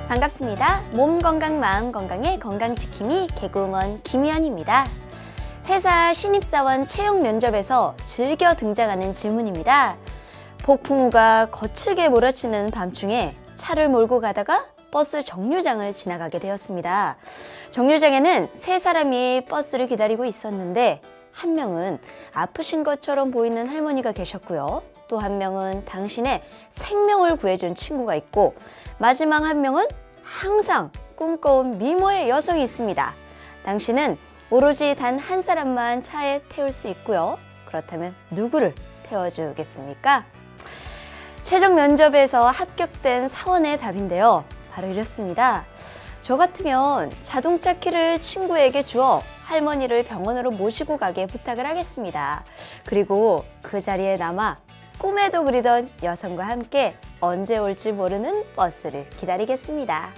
반갑습니다. 몸 건강, 마음 건강의 건강지킴이 개그우먼 김희연입니다. 회사 신입사원 채용 면접에서 즐겨 등장하는 질문입니다. 폭풍우가 거칠게 몰아치는 밤중에 차를 몰고 가다가 버스 정류장을 지나가게 되었습니다. 정류장에는 세 사람이 버스를 기다리고 있었는데 한 명은 아프신 것처럼 보이는 할머니가 계셨고요. 또 한 명은 당신의 생명을 구해준 친구가 있고 마지막 한 명은 항상 꿈꿔온 미모의 여성이 있습니다. 당신은 오로지 단 한 사람만 차에 태울 수 있고요. 그렇다면 누구를 태워주겠습니까? 최종 면접에서 합격된 사원의 답인데요. 바로 이렇습니다. 저 같으면 자동차 키를 친구에게 주어 할머니를 병원으로 모시고 가게 부탁을 하겠습니다. 그리고 그 자리에 남아 꿈에도 그리던 여성과 함께 언제 올지 모르는 버스를 기다리겠습니다.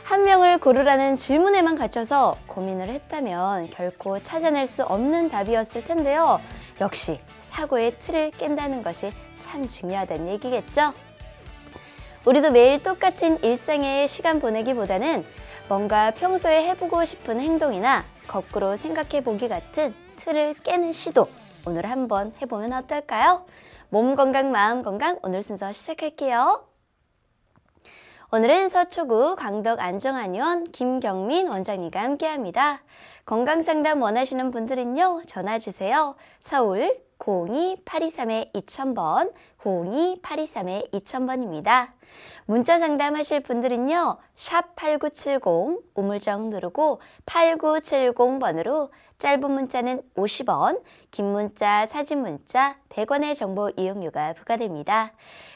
한 명을 고르라는 질문에만 갇혀서 고민을 했다면 결코 찾아낼 수 없는 답이었을 텐데요. 역시 사고의 틀을 깬다는 것이 참 중요하다는 얘기겠죠? 우리도 매일 똑같은 일상의 시간 보내기보다는 뭔가 평소에 해보고 싶은 행동이나 거꾸로 생각해보기 같은 틀을 깨는 시도 오늘 한번 해보면 어떨까요? 몸 건강, 마음 건강 오늘 순서 시작할게요. 오늘은 서초구 광덕 안정한의원 김경민 원장님과 함께합니다. 건강상담 원하시는 분들은요. 전화주세요. 서울 02-823-2000번, 02-823-2000번입니다. 문자 상담하실 분들은요. 샵 8970 우물정 누르고 8970번으로 짧은 문자는 50원, 긴 문자, 사진 문자 100원의 정보 이용료가 부과됩니다.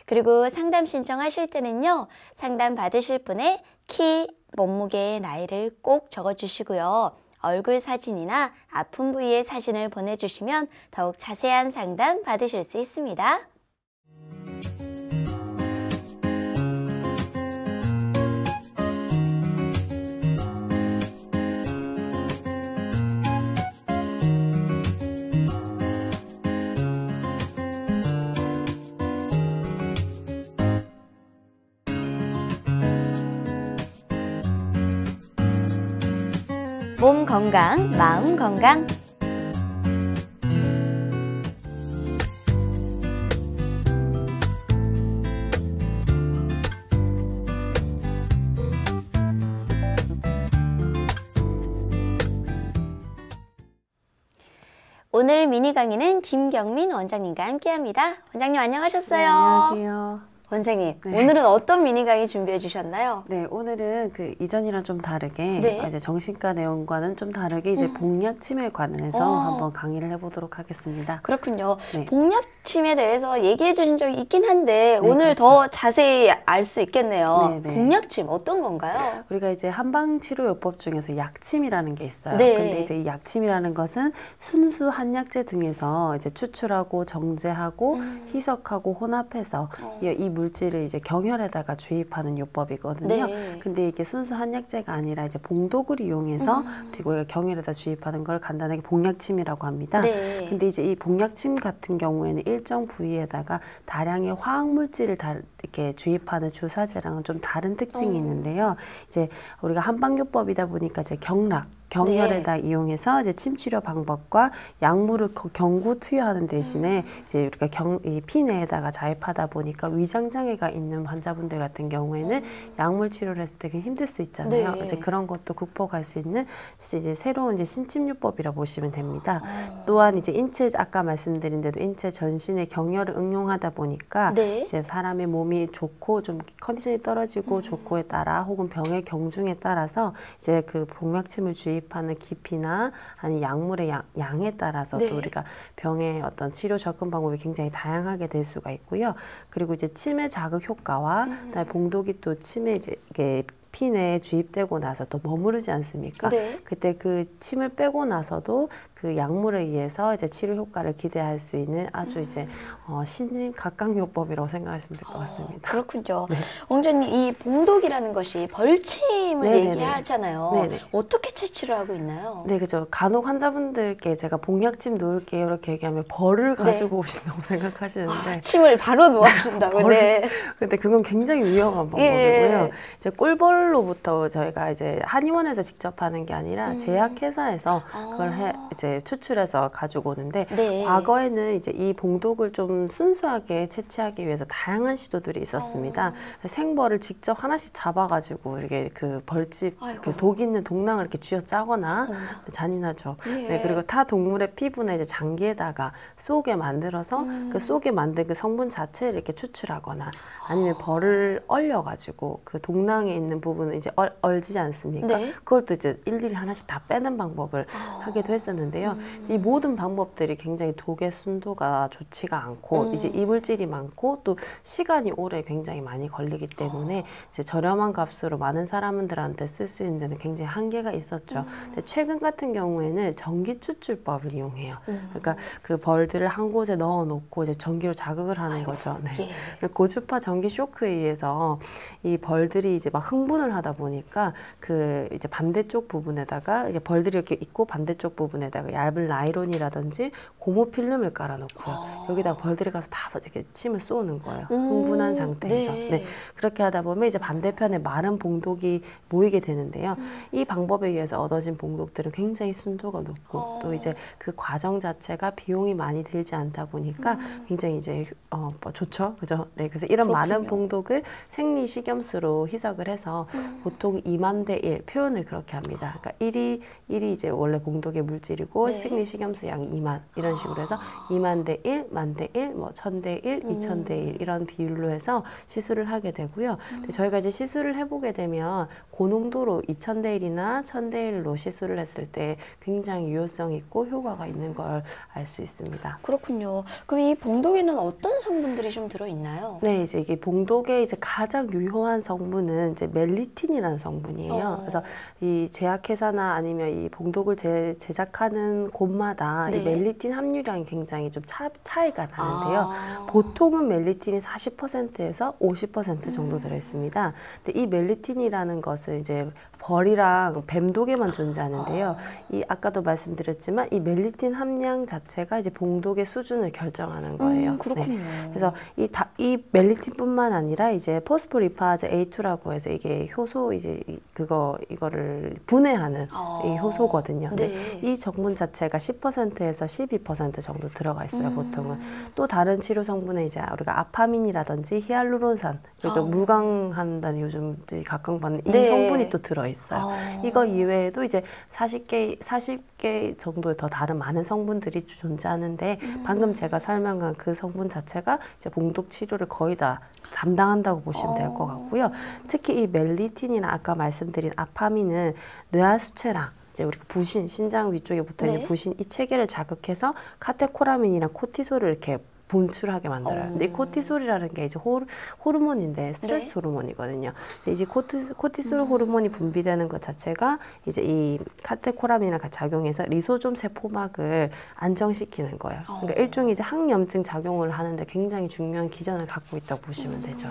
그리고 상담 신청하실 때는요. 상담 받으실 분의 키, 몸무게, 나이를 꼭 적어주시고요. 얼굴 사진이나 아픈 부위의 사진을 보내주시면 더욱 자세한 상담 받으실 수 있습니다. 몸 건강, 마음 건강. 오늘 미니 강의는 김경민 원장님과 함께합니다. 원장님 안녕하셨어요. 네, 안녕하세요. 원장님, 네. 오늘은 어떤 미니 강의 준비해 주셨나요? 네, 오늘은 그 이전이랑 좀 다르게 네. 이제 정신과 내용과는 좀 다르게 이제 복약침에 관해서 한번 강의를 해보도록 하겠습니다. 그렇군요. 네. 복약침에 대해서 얘기해 주신 적이 있긴 한데 네, 오늘 그렇죠. 더 자세히 알 수 있겠네요. 네, 네. 복약침 어떤 건가요? 우리가 이제 한방치료요법 중에서 약침이라는 게 있어요. 네. 근데 이제 이 약침이라는 것은 순수 한약재 등에서 이제 추출하고 정제하고 희석하고 혼합해서 이 물질을 이제 경혈에다가 주입하는 요법이거든요. 네. 근데 이게 순수 한약재가 아니라 이제 봉독을 이용해서 그리고 경혈에다 주입하는 걸 간단하게 복약침이라고 합니다. 네. 근데 이제 이 복약침 같은 경우에는 일정 부위에다가 다량의 화학 물질을 이렇게 주입하는 주사제랑은 좀 다른 특징이 있는데요. 이제 우리가 한방요법이다 보니까 이제 경혈에다 이용해서 이제 침치료 방법과 약물을 경구 투여하는 대신에 이제 우리가 이 피내에다가 자입하다 보니까 위장 장애가 있는 환자분들 같은 경우에는 약물 치료를 했을 때 힘들 수 있잖아요. 네. 이제 그런 것도 극복할 수 있는 이제 새로운 이제 신침요법이라 보시면 됩니다. 또한 이제 아까 말씀드린 대로 인체 전신에 경혈을 응용하다 보니까 이제 사람의 몸이 좋고 좀 컨디션이 떨어지고 좋고에 따라 혹은 병의 경중에 따라서 이제 그 복약침을 주입하는 깊이나 아니 약물의 양에 따라서 또 우리가 병의 어떤 치료 접근 방법이 굉장히 다양하게 될 수가 있고요. 그리고 이제 치매 자극 효과와 그다음에 봉독이 또 치매 이제 이게 핀에 주입되고 나서 또 머무르지 않습니까? 네. 그때 그 침을 빼고 나서도 그 약물에 의해서 이제 치료 효과를 기대할 수 있는 아주 이제 신진각각요법이라고 생각하시면 될 것 같습니다. 그렇군요. 원장님, 이 봉독이라는 것이 벌침을 네네네. 얘기하잖아요. 네네. 어떻게 채취를 하고 있나요? 네, 그죠. 간혹 환자분들께 제가 봉약침 놓을게요 이렇게 얘기하면 벌을 가지고 오신다고 생각하시는데 침을 바로 놓아준다고. 네. 근데 그건 굉장히 위험한 방법이고요. 예. 이제 꿀벌로부터 저희가 이제 한의원에서 직접 하는 게 아니라 제약회사에서 그걸 이제 추출해서 가지고 오는데 네. 과거에는 이제 이 봉독을 좀 순수하게 채취하기 위해서 다양한 시도들이 있었습니다. 생벌을 직접 하나씩 잡아가지고 이렇게 그 벌집 그 독 있는 독낭을 이렇게 쥐어 짜거나 잔인하죠. 예. 네, 그리고 타 동물의 피부나 이제 장기에다가 쏘게 만들어서 그 쏘게 만든 그 성분 자체를 이렇게 추출하거나 아니면 벌을 얼려가지고 그 독낭에 있는 부분을 이제 얼지지 않습니까? 네. 그걸 또 이제 일일이 하나씩 다 빼는 방법을 하기도 했었는데요. 이 모든 방법들이 굉장히 독의 순도가 좋지가 않고 이제 이물질이 많고 또 시간이 오래 굉장히 많이 걸리기 때문에 이제 저렴한 값으로 많은 사람들한테 쓸 수 있는 데는 굉장히 한계가 있었죠. 근데 최근 같은 경우에는 전기 추출법을 이용해요. 그러니까 그 벌들을 한 곳에 넣어 놓고 이제 전기로 자극을 하는 거죠. 네. 고주파 전기 쇼크에 의해서 이 벌들이 이제 막 흥분을 하다 보니까 그 이제 반대쪽 부분에다가 이제 벌들이 이렇게 있고 반대쪽 부분에다가 얇은 나이론이라든지 고무 필름을 깔아놓고요. 여기다가 벌들이 가서 다 이렇게 침을 쏘는 거예요. 흥분한 상태에서. 네. 그렇게 하다 보면 이제 반대편에 마른 봉독이 모이게 되는데요. 이 방법에 의해서 얻어진 봉독들은 굉장히 순도가 높고 또 이제 그 과정 자체가 비용이 많이 들지 않다 보니까 굉장히 이제 뭐 좋죠, 그죠? 네, 그래서 이런 많은 봉독을 생리식염수로 희석을 해서 보통 2만 대 1 표현을 그렇게 합니다. 그러니까 1이 이제 원래 봉독의 물질이고 생리식염수 양이 2만 이런 식으로 해서 2만 대 1, 만 대 1, 뭐 1000대 1, 2000대 1 이런 비율로 해서 시술을 하게 되고요. 근데 저희가 이제 시술을 해보게 되면 고농도로 2000대 1이나 1000대 1로 시술을 했을 때 굉장히 유효성 있고 효과가 있는 걸 알 수 있습니다. 그렇군요. 그럼 이 봉독에는 어떤 성분들이 좀 들어있나요? 네, 이제 이게 봉독의 이제 가장 유효한 성분은 이제 멜리틴이라는 성분이에요. 그래서 이 제약회사나 아니면 이 봉독을 제작하는 곳마다 이 멜리틴 함유량이 굉장히 좀 차이가 나는데요. 보통은 멜리틴이 40%에서 50% 정도 들어있습니다. 근데 이 멜리틴이라는 것은 이제 벌이랑 뱀독에만 존재하는데요. 이 아까도 말씀드렸지만 이 멜리틴 함량 자체가 이제 봉독의 수준을 결정하는 거예요. 그렇군요. 네. 그래서 이 멜리틴뿐만 아니라 이제 포스포리파즈 A2라고 해서 이게 효소 이제 이거를 분해하는 이 효소거든요. 네. 이 성분 자체가 10%에서 12% 정도 들어가 있어요. 보통은. 또 다른 치료 성분에 이제 우리가 아파민이라든지 히알루론산 그러니까 물광한다는 요즘 각광받는 이 성분이 또 들어 있어요. 이거 이외에도 이제 40개 정도의 더 다른 많은 성분들이 존재하는데 방금 제가 설명한 그 성분 자체가 이제 봉독 치료를 거의 다 담당한다고 보시면 될 것 같고요. 특히 이 멜리틴이나 아까 말씀드린 아파민은 뇌하수체랑 이제 우리가 부신, 신장 위쪽에 붙어 있는 부신 이 체계를 자극해서 카테코라민이랑 코티솔을 이렇게 분출하게 만들어요. 근데 이 코티솔이라는 게 이제 호르몬인데 스트레스 호르몬이거든요. 근데 이제 코티솔 호르몬이 분비되는 것 자체가 이제 이 카테코라민이랑 같이 작용해서 리소좀 세포막을 안정시키는 거예요. 그러니까 일종의 이제 항염증 작용을 하는데 굉장히 중요한 기전을 갖고 있다고 보시면 되죠.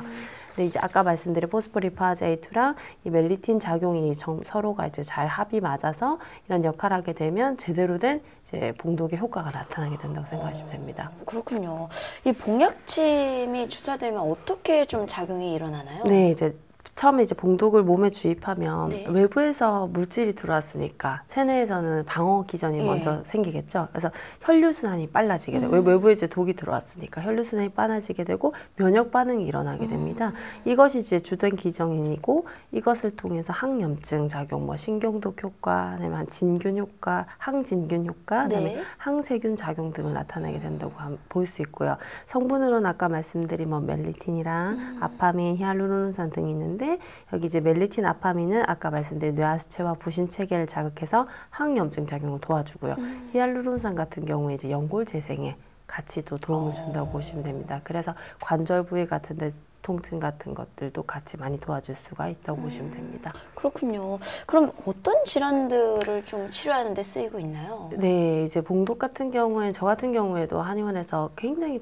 근데 이제 아까 말씀드린 포스포리파즈 A2랑 이 멜리틴 작용이 서로가 이제 잘 합이 맞아서 이런 역할을 하게 되면 제대로 된 이제 봉독의 효과가 나타나게 된다고 생각하시면 됩니다. 그렇군요. 이 봉약침이 주사되면 어떻게 좀 작용이 일어나나요? 네, 이제 처음에 이제 봉독을 몸에 주입하면 외부에서 물질이 들어왔으니까 체내에서는 방어 기전이 먼저 생기겠죠. 그래서 혈류순환이 빨라지게 되고 외부에 이제 독이 들어왔으니까 혈류순환이 빨라지게 되고 면역 반응이 일어나게 됩니다. 이것이 이제 주된 기전이고 이것을 통해서 항염증 작용, 뭐 신경독 효과, 아니면 진균 효과, 항진균 효과, 그다음에 항세균 작용 등을 나타내게 된다고 볼 수 있고요. 성분으로는 아까 말씀드린 뭐 멜리틴이랑 아파민, 히알루론산 등이 있는데 여기 이제 멜리틴 아파민은 아까 말씀드린 뇌하수체와 부신 체계를 자극해서 항염증 작용을 도와주고요. 히알루론산 같은 경우에 이제 연골 재생에 같이 또 도움을 준다고 보시면 됩니다. 그래서 관절 부위 같은 데 통증 같은 것들도 같이 많이 도와줄 수가 있다고 보시면 됩니다. 그렇군요. 그럼 어떤 질환들을 좀 치료하는 데 쓰이고 있나요? 네, 이제 봉독 같은 경우에 저 같은 경우에도 한의원에서 굉장히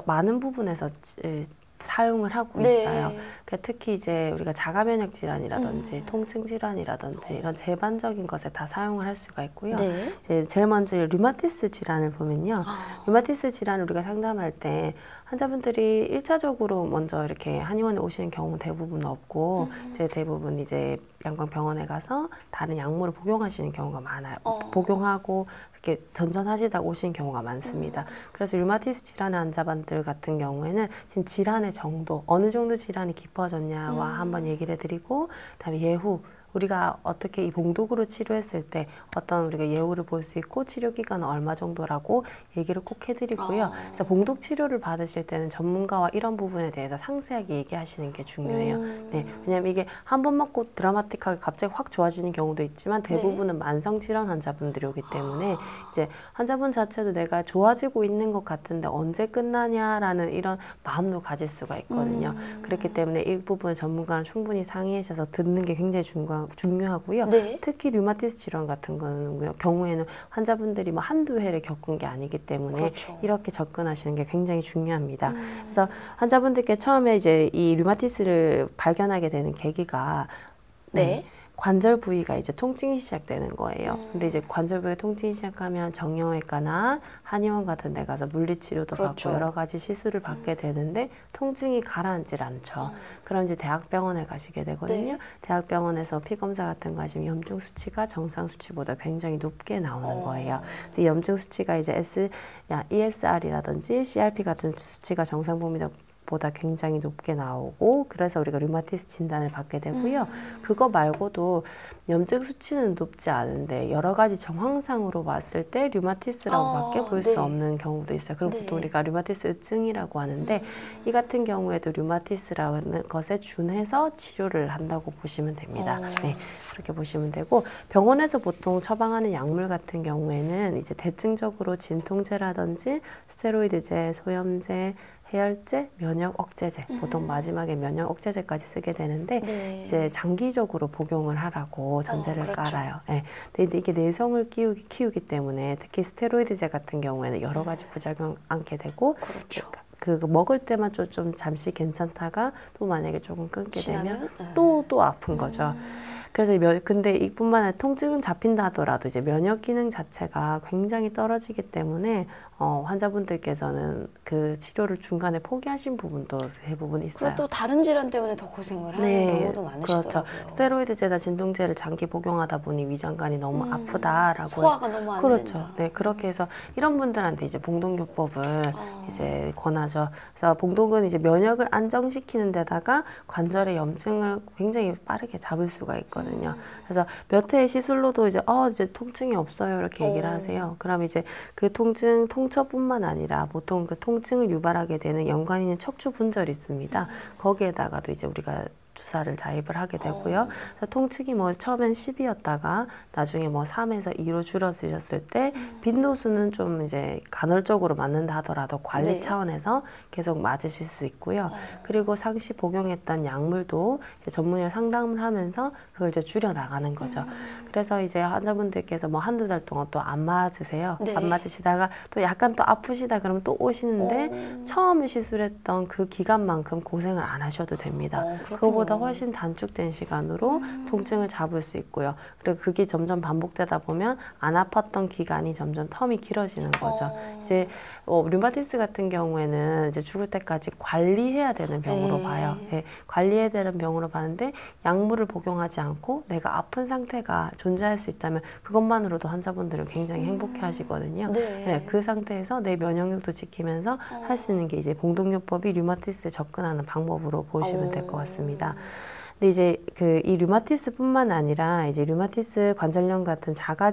많은 부분에서 사용을 하고 네. 있어요. 그러니까 특히 이제 우리가 자가 면역 질환이라든지 통증 질환이라든지 이런 제반적인 것에 다 사용을 할 수가 있고요. 네. 이제 제일 먼저 류마티스 질환을 보면요. 류마티스 질환을 우리가 상담할 때 환자분들이 1차적으로 먼저 이렇게 한의원에 오시는 경우 대부분 없고 이제 대부분 이제 양광병원에 가서 다른 약물을 복용하시는 경우가 많아요. 복용하고 이렇게 전전하시다 오신 경우가 많습니다. 그래서 류마티스 질환의 환자분들 같은 경우에는 지금 질환의 정도, 어느 정도 질환이 깊어졌냐와 한번 얘기를 해드리고, 그다음에 예후, 우리가 어떻게 이 봉독으로 치료했을 때 어떤 우리가 예후를 볼 수 있고 치료 기간은 얼마 정도라고 얘기를 꼭 해드리고요. 그래서 봉독 치료를 받으실 때는 전문가와 이런 부분에 대해서 상세하게 얘기하시는 게 중요해요. 네, 왜냐하면 이게 한 번 맞고 드라마틱하게 갑자기 확 좋아지는 경우도 있지만 대부분은 만성 질환 환자분들이 오기 때문에 이제 환자분 자체도 내가 좋아지고 있는 것 같은데 언제 끝나냐라는 이런 마음도 가질 수가 있거든요. 그렇기 때문에 이 부분 전문가랑 충분히 상의하셔서 듣는 게 굉장히 중요하고요. 네. 특히 류마티스 질환 같은 경우에는 환자분들이 뭐 한두 해를 겪은 게 아니기 때문에 그렇죠. 이렇게 접근하시는 게 굉장히 중요합니다. 그래서 환자분들께 처음에 이제 이 류마티스를 발견하게 되는 계기가 네. 관절 부위가 이제 통증이 시작되는 거예요. 근데 이제 관절 부위 통증이 시작하면 정형외과나 한의원 같은 데 가서 물리치료도 그렇죠. 받고 여러 가지 시술을 받게 되는데 통증이 가라앉질 않죠. 그럼 이제 대학병원에 가시게 되거든요. 네. 대학병원에서 피검사 같은 거 하시면 염증 수치가 정상 수치보다 굉장히 높게 나오는 거예요. 근데 염증 수치가 이제 ESR이라든지 CRP 같은 수치가 정상 보다 굉장히 높게 나오고, 그래서 우리가 류마티스 진단을 받게 되고요. 그거 말고도 염증 수치는 높지 않은데 여러 가지 정황상으로 봤을 때 류마티스라고밖에 볼 수 없는 경우도 있어요. 그리고 보통 우리가 류마티스증이라고 하는데 이 같은 경우에도 류마티스라는 것에 준해서 치료를 한다고 보시면 됩니다. 네, 그렇게 보시면 되고, 병원에서 보통 처방하는 약물 같은 경우에는 이제 대증적으로 진통제라든지 스테로이드제, 소염제, 해열제, 면역 억제제, 보통 마지막에 면역 억제제까지 쓰게 되는데 이제 장기적으로 복용을 하라고 전제를 그렇죠. 깔아요. 네. 근데 이게 내성을 키우기 때문에 특히 스테로이드제 같은 경우에는 여러 가지 부작용 않게 되고, 그렇죠. 그 먹을 때만 좀 잠시 괜찮다가 또 만약에 조금 끊게 되면 지나면? 또 아픈 거죠. 그래서 근데 이뿐만 아니라 통증은 잡힌다 하더라도 이제 면역 기능 자체가 굉장히 떨어지기 때문에 환자분들께서는 그 치료를 중간에 포기하신 부분도 대부분 있어요. 그리고 또 다른 질환 때문에 더 고생을 하는 경우도 많으시더라고요. 그렇죠. 스테로이드제나 진통제를 장기 복용하다 보니 위장관이 너무 아프다라고. 소화가 너무 안 그렇죠. 된다. 네, 그렇게 해서 이런 분들한테 이제 봉독요법을 이제 권하죠. 그래서 봉독은 이제 면역을 안정시키는 데다가 관절의 염증을 굉장히 빠르게 잡을 수가 있거든요. 그래서 몇 회의 시술로도 이제 통증이 없어요 이렇게 얘기를 하세요. 그럼 이제 그 통처뿐만 아니라 보통 그 통증을 유발하게 되는 연관 있는 척추 분절이 있습니다. 거기에다가도 이제 우리가 주사를 자입을 하게 되고요. 그래서 통증이 뭐 처음엔 10이었다가 나중에 뭐 3에서 2로 줄어드셨을 때 빈도수는 좀 이제 간헐적으로 맞는다 하더라도 관리 차원에서 계속 맞으실 수 있고요. 그리고 상시 복용했던 약물도 이제 전문의와 상담을 하면서 그걸 이제 줄여 나가는 거죠. 그래서 이제 환자분들께서 뭐 한두 달 동안 또 안 맞으세요. 안 맞으시다가 또 약간 또 아프시다 그러면 또 오시는데 처음에 시술했던 그 기간만큼 고생을 안 하셔도 됩니다. 그거보다 훨씬 단축된 시간으로 통증을 잡을 수 있고요. 그리고 그게 점점 반복되다 보면 안 아팠던 기간이 점점 텀이 길어지는 거죠. 이제 류마티스 같은 경우에는 이제 죽을 때까지 관리해야 되는 병으로 봐요. 네, 관리해야 되는 병으로 봤는데 약물을 복용하지 않고 내가 아픈 상태가 존재할 수 있다면 그것만으로도 환자분들은 굉장히 행복해 하시거든요. 네, 그 상태에서 내 면역력도 지키면서 할 수 있는 게 이제 봉독요법이 류마티스에 접근하는 방법으로 보시면 될 것 같습니다. 근데 이제 이 류마티스뿐만 아니라 이제 류마티스 관절염 같은 자가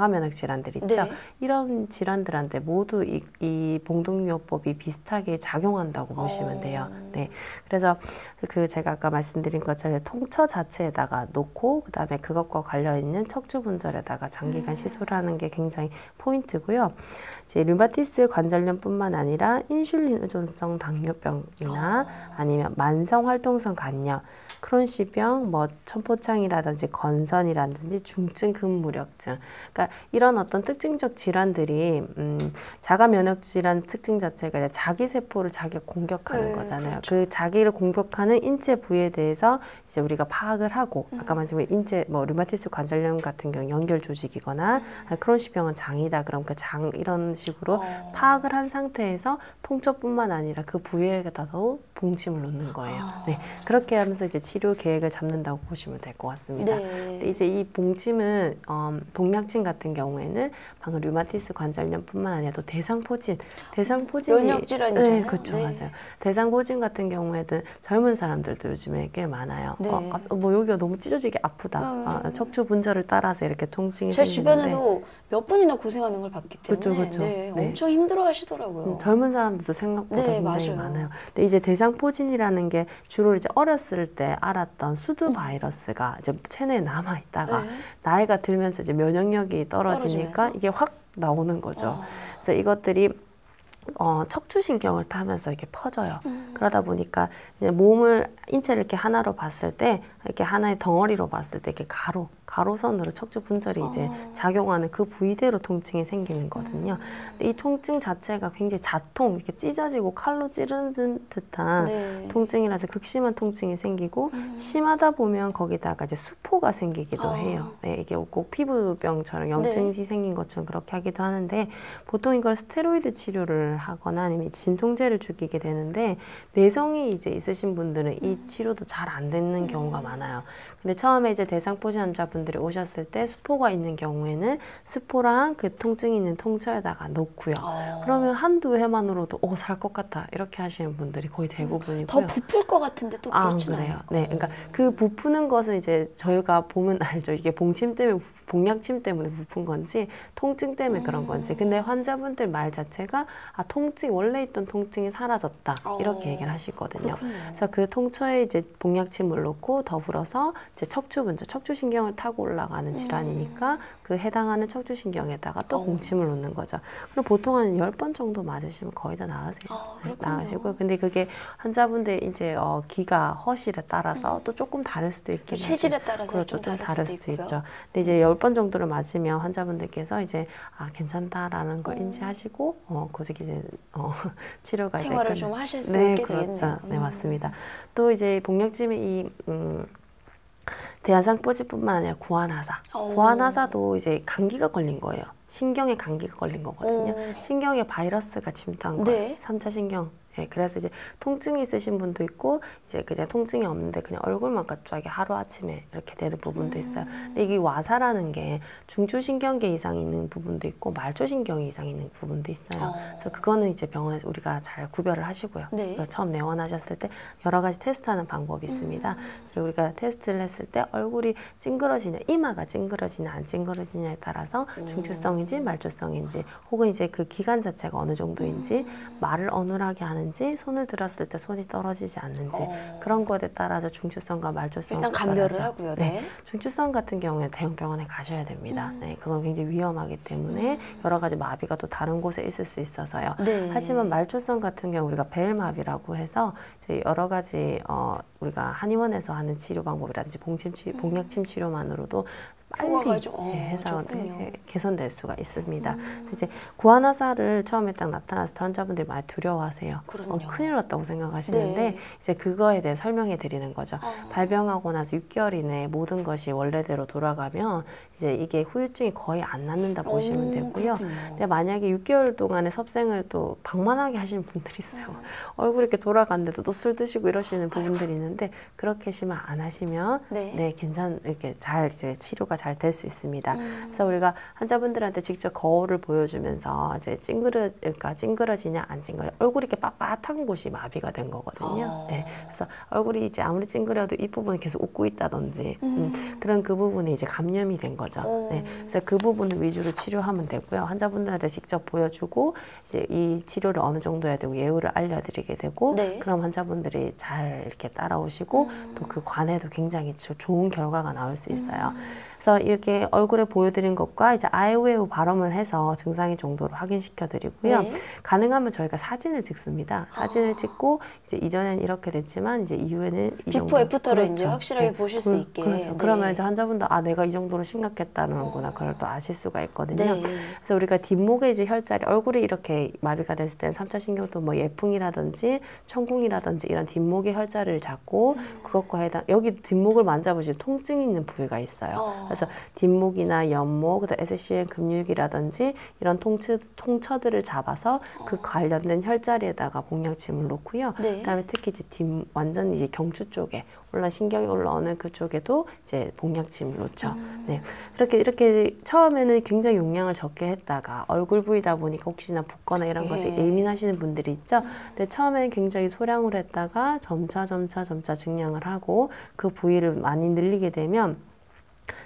면역 질환들 있죠. 네. 이런 질환들한테 모두 이 봉동요법이 비슷하게 작용한다고 보시면 돼요. 네. 그래서 제가 아까 말씀드린 것처럼 통처 자체에다가 놓고 그다음에 그것과 관련 있는 척추 분절에다가 장기간 시술하는 게 굉장히 포인트고요. 이제 류마티스 관절염뿐만 아니라 인슐린 의존성 당뇨병이나 아니면 만성 활동성 간염, 크론시병, 뭐 천포창이라든지 건선이라든지 중증 근무력증, 그러니까 이런 어떤 특징적 질환들이 자가 면역 질환 특징 자체가 자기 세포를 자기가 공격하는 거잖아요. 그렇죠. 그 자기를 공격하는 인체 부위에 대해서 이제 우리가 파악을 하고 아까 말씀드린 인체 뭐 류마티스 관절염 같은 경우 연결 조직이거나 크론시병은 장이다. 그럼 그 장 이런 식으로 파악을 한 상태에서 통처뿐만 아니라 그 부위에다도 봉침을 놓는 거예요. 네, 그렇게 하면서 이제 치료 계획을 잡는다고 보시면 될 것 같습니다. 네. 근데 이제 이 봉침은 동약침 같은 경우에는 방금 류마티스 관절염뿐만 아니라 또 대상포진 면역 질환이잖아요. 네, 그렇죠. 네. 맞아요. 대상포진 같은 경우에는 젊은 사람들도 요즘에 꽤 많아요. 네. 뭐 여기가 너무 찢어지게 아프다. 척추 분절을 따라서 이렇게 통증이 제 생기는데 주변에도 몇 분이나 고생하는 걸 봤기 때문에 그렇죠. 네, 네. 엄청 힘들어 하시더라고요. 젊은 사람들도 생각보다 네, 굉장히 맞아요. 많아요. 근데 이제 대상포진이라는 게 주로 이제 어렸을 때 알았던 수두 바이러스가 이제 체내에 남아 있다가 네. 나이가 들면서 이제 면역력이 떨어지니까 떨어지면서? 이게 확 나오는 거죠. 그래서 이것들이 척추신경을 타면서 이렇게 퍼져요. 그러다 보니까 이제 인체를 이렇게 하나로 봤을 때, 이렇게 하나의 덩어리로 봤을 때, 이렇게 가로선으로 척추 분절이 이제 작용하는 그 부위대로 통증이 생기는 거거든요. 근데 이 통증 자체가 굉장히 자통, 이렇게 찢어지고 칼로 찌르는 듯한 네. 통증이라서 극심한 통증이 생기고, 심하다 보면 거기다가 이제 수포가 생기기도 해요. 네, 이게 꼭 피부병처럼 염증이 생긴 것처럼 그렇게 하기도 하는데, 보통 이걸 스테로이드 치료를 하거나 아니면 진통제를 주게 되는데, 내성이 이제 있으신 분들은 이 치료도 잘 안 되는 경우가 많아요. 근데 처음에 이제 대상포진 환자분들이 오셨을 때 수포가 있는 경우에는 수포랑 그 통증이 있는 통처에다가 놓고요. 그러면 한두 회만으로도 살 것 같아 이렇게 하시는 분들이 거의 대부분이고요. 더 부풀 것 같은데 또 그렇지는 그래요. 않고. 네, 그러니까 그 부푸는 것은 이제 저희가 보면 알죠. 이게 봉약침 때문에 부푼 건지 통증 때문에 그런 건지. 근데 환자분들 말 자체가 원래 있던 통증이 사라졌다 이렇게 얘기를 하시거든요. 그렇군요. 그래서 그 통처에 이제 봉약침을 놓고 더불어서 이제 척추신경을 타고 올라가는 질환이니까 그 해당하는 척추신경에다가 또 봉침을 놓는 거죠. 그럼 보통 한 10번 정도 맞으시면 거의 다 나으세요. 나으시고요. 근데 그게 환자분들 이제 기가 허실에 따라서 또 조금 다를 수도 있긴 하죠. 체질에 따라서 그렇죠. 좀 다를 수도 있고요. 있죠. 근데 이제 10번 정도를 맞으면 환자분들께서 이제 괜찮다라는 걸 인지하시고 그저기 이제 치료가 생활을 이제 좀 하실 수 있게 되겠네요. 네, 맞습니다. 또 이제 봉약침이 대한상포진뿐만 아니라 구안하사도 이제 감기가 걸린 거예요. 신경에 감기가 걸린 거거든요. 신경에 바이러스가 침투한 거예요. 3차 신경. 네, 그래서 이제 통증이 있으신 분도 있고 이제 그냥 통증이 없는데 그냥 얼굴만 갑자기 하루아침에 이렇게 되는 부분도 있어요. 근데 이게 와사라는 게 중추신경계 이상이 있는 부분도 있고 말초신경이 이상이 있는 부분도 있어요. 그래서 그거는 이제 병원에서 우리가 잘 구별을 하시고요. 네. 처음 내원하셨을 때 여러 가지 테스트하는 방법이 있습니다. 그리고 우리가 테스트를 했을 때 얼굴이 찡그러지냐, 이마가 찡그러지냐 안 찡그러지냐에 따라서 중추성인지 말초성인지 혹은 이제 그 기관 자체가 어느 정도인지 말을 어눌하게 하는지 손을 들었을 때 손이 떨어지지 않는지 그런 것에 따라서 중추성과 말초성을 일단 감별을 하고요. 네. 중추성 같은 경우에 대형 병원에 가셔야 됩니다. 네, 그건 굉장히 위험하기 때문에 여러 가지 마비가 또 다른 곳에 있을 수 있어서요. 네. 하지만 말초성 같은 경우 우리가 벨마비라고 해서 이제 여러 가지 우리가 한의원에서 하는 치료 방법이라든지 봉약침 치료만으로도 빨리 해서 개선될 수가 있습니다. 이제 구안화사를 처음에 딱 나타났을 때 환자분들이 많이 두려워하세요. 큰일 났다고 생각하시는데 이제 그거에 대해 설명해 드리는 거죠. 발병하고 나서 6개월 이내에 모든 것이 원래대로 돌아가면 이제 이게 후유증이 거의 안 낫는다 보시면 되고요. 근데 만약에 6개월 동안에 섭생을 또 방만하게 하시는 분들이 있어요. 얼굴 이렇게 돌아갔는데도 또 술 드시고 이러시는 부분들이 있는데 그렇게 심한 안 하시면 이렇게 잘 이제 치료가 잘 될 수 있습니다. 그래서 우리가 환자분들한테 직접 거울을 보여주면서 이제 찡그러지냐 안 찡그러, 얼굴이 이렇게 빳빳한 곳이 마비가 된 거거든요. 네. 그래서 얼굴이 이제 아무리 찡그려도 이 부분이 계속 웃고 있다든지 그런 그 부분이 이제 감염이 된 거죠. 네. 그래서 그 부분을 위주로 치료하면 되고요. 환자분들한테 직접 보여주고 이제 이 치료를 어느 정도 해야 되고 예후를 알려드리게 되고 네. 그럼 환자분들이 잘 이렇게 따라오시고 또 그 관에도 굉장히 좋은 결과가 나올 수 있어요. 그래서 이렇게 얼굴에 보여드린 것과 이제 아이웨이브 발음을 해서 증상의 정도를 확인시켜 드리고요. 네. 가능하면 저희가 사진을 찍습니다. 사진을 찍고 이제 이전에는 이렇게 됐지만 이제 이후에는 이 정도. 비포 애프터를 그렇죠. 이제 확실하게 네. 보실 수 있게. 그렇죠. 네. 그러면 이제 환자분도 아 내가 이 정도로 심각했다는구나 그걸 또 아실 수가 있거든요. 네. 그래서 우리가 뒷목에 이제 혈자리 얼굴이 이렇게 마비가 됐을 때는 3차 신경도 뭐 예풍이라든지 천궁이라든지 이런 뒷목의 혈자리를 잡고 그것과 해당 여기 뒷목을 만져보시면 통증이 있는 부위가 있어요. 그래서 뒷목이나 옆목, SCN 근육이라든지 이런 통처들을 잡아서 그 관련된 혈자리에다가 복약침을 놓고요. 네. 그다음에 특히 이제 완전 이제 경추 쪽에 신경이 올라오는 그쪽에도 이제 복약침을 놓죠. 네. 이렇게 처음에는 굉장히 용량을 적게 했다가 얼굴 부위다 보니까 혹시나 붓거나 이런 것에 예민하시는 분들이 있죠. 근데 처음에는 굉장히 소량으로 했다가 점차 증량을 하고 그 부위를 많이 늘리게 되면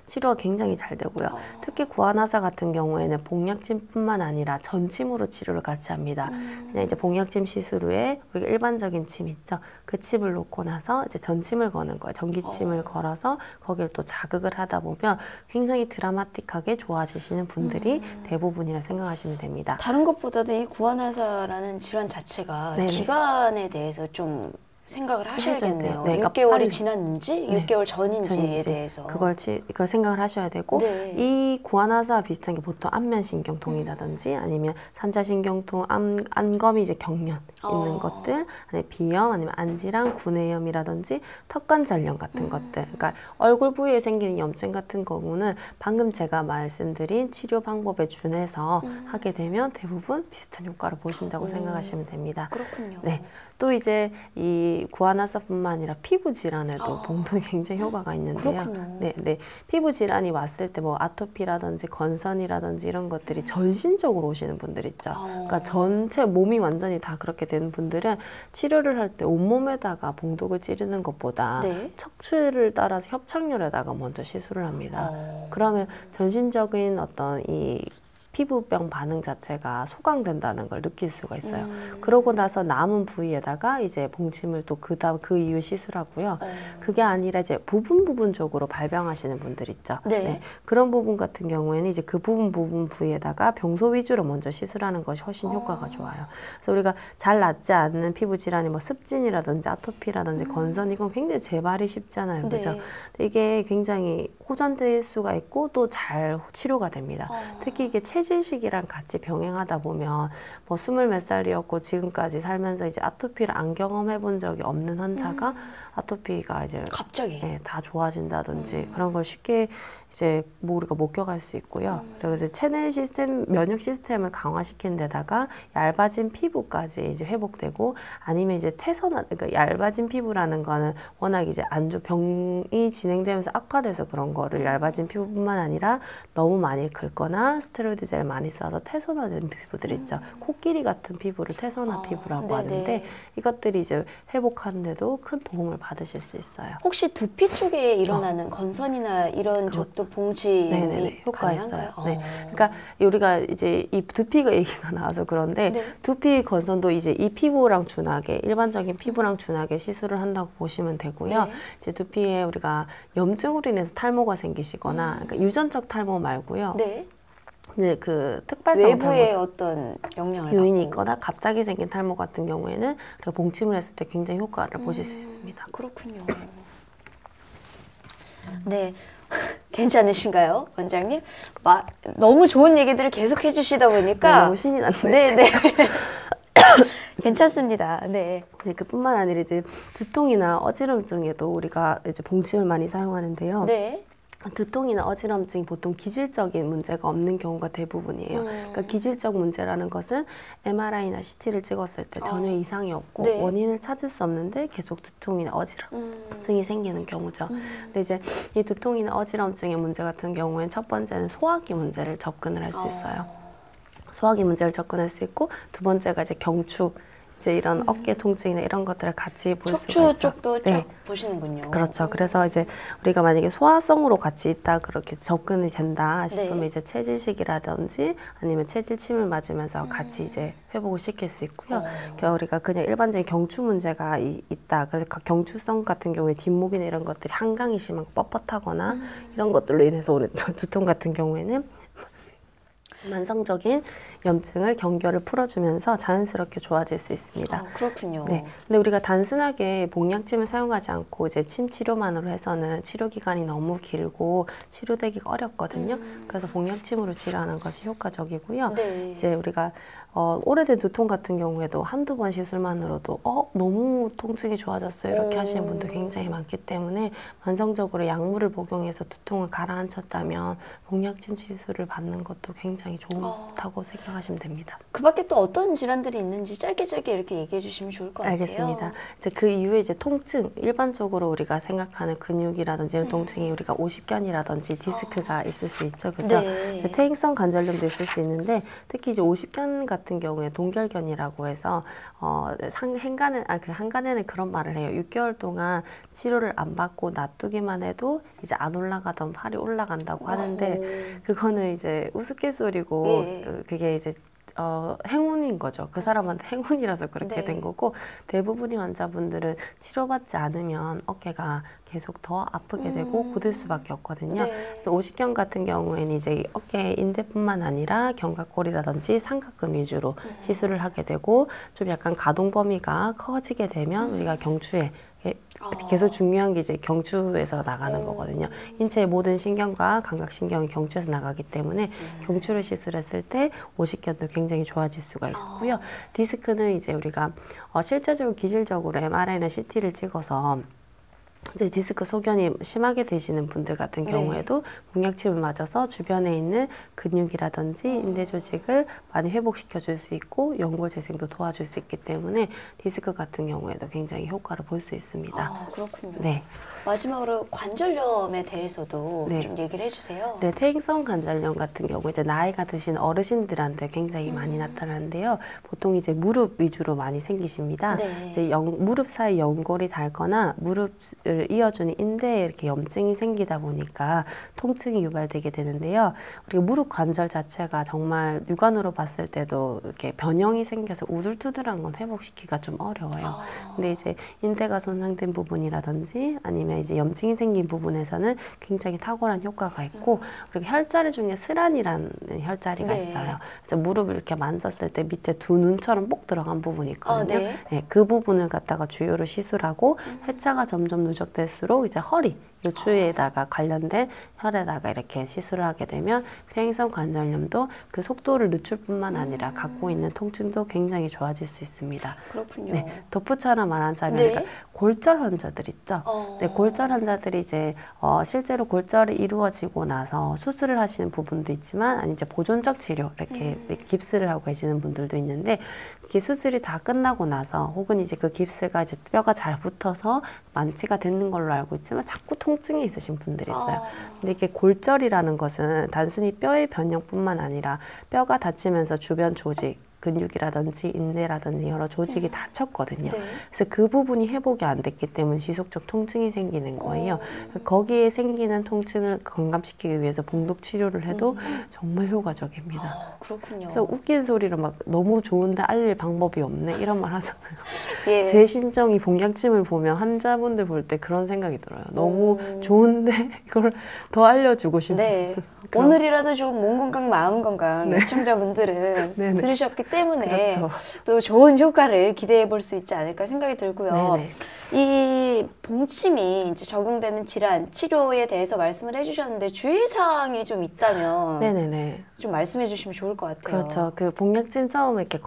치료가 굉장히 잘 되고요. 특히 구안화사 같은 경우에는 복약침뿐만 아니라 전침으로 치료를 같이 합니다. 그냥 이제 복약침 시술 후에 우리가 일반적인 침 있죠. 그 칩을 놓고 나서 이제 전침을 거는 거예요. 전기침을 걸어서 거기를 또 자극을 하다 보면 굉장히 드라마틱하게 좋아지시는 분들이 대부분이라 생각하시면 됩니다. 다른 것보다도 이 구안화사라는 질환 자체가 네네. 기간에 대해서 좀 생각을 하셔야겠네요. 네, 6개월이 지났는지, 네. 6개월 전인지에 대해서. 그걸 생각을 하셔야 되고 네. 이 구안화사와 비슷한 게 보통 안면신경통이라든지 아니면 3차 신경통, 안검이 이제 경련 있는 것들, 아니면 비염, 아니면 안질환, 구내염이라든지 턱관절염 같은 것들. 그러니까 얼굴 부위에 생기는 염증 같은 경우는 방금 제가 말씀드린 치료 방법에 준해서 하게 되면 대부분 비슷한 효과를 보신다고 생각하시면 됩니다. 그렇군요. 네. 또 이제 이 구안화사뿐만 아니라 피부 질환에도 봉동이 굉장히 효과가 있는데요. 그렇군요. 네. 피부 질환이 왔을 때 뭐 아토피라든지 건선이라든지 이런 것들이 전신적으로 오시는 분들 있죠. 그러니까 전체 몸이 완전히 다 그렇게 되는 분들은 치료를 할 때 온몸에다가 봉독을 찌르는 것보다 네. 척추를 따라서 협착열에다가 먼저 시술을 합니다. 그러면 전신적인 어떤 이 피부병 반응 자체가 소강된다는 걸 느낄 수가 있어요. 그러고 나서 남은 부위에다가 이제 봉침을 또 그 이후에 시술하고요. 그게 아니라 이제 부분적으로 발병하시는 분들 있죠. 네. 그런 부분 같은 경우에는 이제 그 부분 부위에다가 병소 위주로 먼저 시술하는 것이 훨씬 효과가 좋아요. 그래서 우리가 잘 낫지 않는 피부 질환이 뭐 습진이라든지 아토피라든지 건선 이건 굉장히 재발이 쉽잖아요. 그죠? 네. 이게 굉장히 호전될 수가 있고 또 잘 치료가 됩니다. 특히 이게 체질식이랑 같이 병행하다 보면 뭐 20몇 살이었고 지금까지 살면서 이제 아토피를 안 경험해 본 적이 없는 환자가 아토피가 이제 갑자기 다 좋아진다든지 그런 걸 쉽게 이제 뭐 우리가 목격할 수 있고요. 그래서 체내 시스템, 면역 시스템을 강화시키는 데다가 얇아진 피부까지 이제 회복되고 아니면 이제 그러니까 얇아진 피부라는 거는 워낙 이제 병이 진행되면서 악화돼서 그런 거를 얇아진 피부뿐만 아니라 너무 많이 긁거나 스테로이드 젤 많이 써서 태선화된 피부들 있죠. 코끼리 같은 피부를 태선화 피부라고 하는데 이것들이 이제 회복하는데도 큰 도움을 받으실 수 있어요. 혹시 두피 쪽에 일어나는 건선이나 이런 쪽도 봉침이 효과 가능한가요? 있어요. 네. 그러니까 우리가 이제 이 두피가 얘기가 나와서 그런데 두피 건선도 이제 이 피부랑 준하게 일반적인 피부랑 준하게 시술을 한다고 보시면 되고요. 이제 두피에 우리가 염증으로 인해서 탈모가 생기시거나 그러니까 유전적 탈모 말고요. 네. 이제 그 특발성 외부에 탈모 어떤 영향을 요인이 받고. 있거나 갑자기 생긴 탈모 같은 경우에는 우리가 봉침을 했을 때 굉장히 효과를 보실 수 있습니다. 그렇군요. 네. 괜찮으신가요, 원장님? 너무 좋은 얘기들을 계속 해주시다 보니까 너무 신이 났네요. 네네. 괜찮습니다. 네. 이제 그뿐만 아니라 이제 두통이나 어지럼증에도 우리가 이제 봉침을 많이 사용하는데요. 네. 두통이나 어지럼증이 보통 기질적인 문제가 없는 경우가 대부분이에요. 그러니까 기질적 문제라는 것은 MRI나 CT를 찍었을 때 전혀 이상이 없고 네. 원인을 찾을 수 없는데 계속 두통이나 어지럼증이 생기는 경우죠. 근데 이제 이 두통이나 어지럼증의 문제 같은 경우에는 첫 번째는 소화기 문제를 접근을 할 수 있어요. 소화기 문제를 접근할 수 있고 두 번째가 이제 경추 이제 이런 어깨 통증이나 이런 것들을 같이 볼 수가 있죠. 척추 쪽도 쫙 네. 보시는군요. 그렇죠. 그래서 이제 우리가 만약에 소화성으로 같이 있다 그렇게 접근이 된다 싶으면 네. 이제 체질식이라든지 아니면 체질침을 맞으면서 같이 이제 회복을 시킬 수 있고요. 우리가 그냥 일반적인 경추 문제가 있다. 그래서 경추성 같은 경우에 뒷목이나 이런 것들이 한강이 심한 뻣뻣하거나 이런 것들로 인해서 오는 두통 같은 경우에는 만성적인 염증을 경결을 풀어주면서 자연스럽게 좋아질 수 있습니다. 그렇군요. 네. 근데 우리가 단순하게 복약침을 사용하지 않고 이제 침 치료만으로 해서는 치료 기간이 너무 길고 치료되기가 어렵거든요. 그래서 복약침으로 치료하는 것이 효과적이고요. 네. 이제 우리가 오래된 두통 같은 경우에도 한두 번 시술만으로도 너무 통증이 좋아졌어요. 이렇게 하시는 분들 굉장히 많기 때문에 만성적으로 약물을 복용해서 두통을 가라앉혔다면 복약침 시술을 받는 것도 굉장히 좋다고 생각하시면 됩니다. 그 밖에 또 어떤 질환들이 있는지 짧게 이렇게 얘기해 주시면 좋을 것 같아요. 알겠습니다. 이제 그 이후에 이제 통증, 일반적으로 우리가 생각하는 근육이라든지 이런 통증이 우리가 오십견이라든지 디스크가 있을 수 있죠. 그렇죠? 네. 퇴행성 관절염도 있을 수 있는데 특히 이제 오십견 같은 경우에 동결견이라고 해서 한간에는 그런 말을 해요. 6개월 동안 치료를 안 받고 놔두기만 해도 이제 안 올라가던 팔이 올라간다고 하는데 그거는 이제 우스갯소리고 예. 그게 이제 행운인 거죠. 그 사람한테 행운이라서 그렇게 네. 된 거고 대부분의 환자분들은 치료받지 않으면 어깨가 계속 더 아프게 되고 굳을 수밖에 없거든요. 네. 그래서 오십견 같은 경우에는 이제 어깨 인대뿐만 아니라 견갑골이라든지 삼각근 위주로 시술을 하게 되고 좀 약간 가동 범위가 커지게 되면 우리가 경추에 계속 중요한 게 이제 경추에서 나가는 거거든요. 인체의 모든 신경과 감각신경이 경추에서 나가기 때문에 경추를 시술했을 때 오십견도 굉장히 좋아질 수가 있고요. 디스크는 이제 우리가 실제적으로 기질적으로 MRI나 CT를 찍어서 이제 디스크 소견이 심하게 되시는 분들 같은 경우에도 복약침을 맞아서 주변에 있는 근육이라든지 인대 조직을 많이 회복시켜 줄 수 있고 연골 재생도 도와줄 수 있기 때문에 디스크 같은 경우에도 굉장히 효과를 볼 수 있습니다. 그렇군요. 네. 마지막으로 관절염에 대해서도 네. 좀 얘기를 해주세요. 네, 퇴행성 관절염 같은 경우 이제 나이가 드신 어르신들한테 굉장히 많이 나타나는데요. 보통 이제 무릎 위주로 많이 생기십니다. 네. 이제 무릎 사이 연골이 닳거나 무릎을 이어주는 인대에 이렇게 염증이 생기다 보니까 통증이 유발되게 되는데요. 우리가 무릎 관절 자체가 정말 육안으로 봤을 때도 이렇게 변형이 생겨서 우둘투둘한 건 회복시키기가 좀 어려워요. 근데 이제 인대가 손상된 부분이라든지 아니면 이제 염증이 생긴 부분에서는 굉장히 탁월한 효과가 있고 그리고 혈자리 중에 스란이라는 혈자리가 있어요. 그래서 무릎을 이렇게 만졌을 때 밑에 두 눈처럼 뽁 들어간 부분이 있거든요. 네, 그 부분을 갖다가 주요로 시술하고 회차가 점점 누적될수록 이제 허리 요추에다가 관련된 혈에다가 이렇게 시술을 하게 되면 퇴행성 관절염도 그 속도를 늦출 뿐만 아니라 갖고 있는 통증도 굉장히 좋아질 수 있습니다. 그렇군요. 네, 덧붙여서 말하자면 네. 골절 환자들 있죠. 네, 골절 환자들이 이제 실제로 골절이 이루어지고 나서 수술을 하시는 부분도 있지만 아니 이제 보존적 치료 이렇게 깁스를 하고 계시는 분들도 있는데 이게 수술이 다 끝나고 나서 혹은 이제 그 깁스가 이제 뼈가 잘 붙어서 만취가 되는 걸로 알고 있지만 자꾸 통증이 있으신 분들이 있어요. 근데 이게 골절이라는 것은 단순히 뼈의 변형뿐만 아니라 뼈가 다치면서 주변 조직 근육이라든지 인대라든지 여러 조직이 다쳤거든요. 네. 그래서 그 부분이 회복이 안 됐기 때문에 지속적 통증이 생기는 거예요. 거기에 생기는 통증을 건강시키기 위해서 봉독 치료를 해도 정말 효과적입니다. 그렇군요. 그래서 웃긴 소리로 막 너무 좋은데 알릴 방법이 없네 이런 말 하잖아요. 예. 제 심정이 복약침을 보면 환자분들 볼 때 그런 생각이 들어요. 너무 좋은데 이걸 더 알려주고 싶은. 네. 오늘이라도 좀 몸 건강, 마음 건강 시청자분들은 네네. 들으셨기 때문에 그렇죠. 또 좋은 효과를 기대해 볼 수 있지 않을까 생각이 들고요. 네네. 이 봉침이 이제 적용되는 질환, 치료에 대해서 말씀을 해주셨는데 주의사항이 좀 있다면 네네네. 좀 말씀해 주시면 좋을 것 같아요. 그렇죠. 그 복약침 처음 이렇게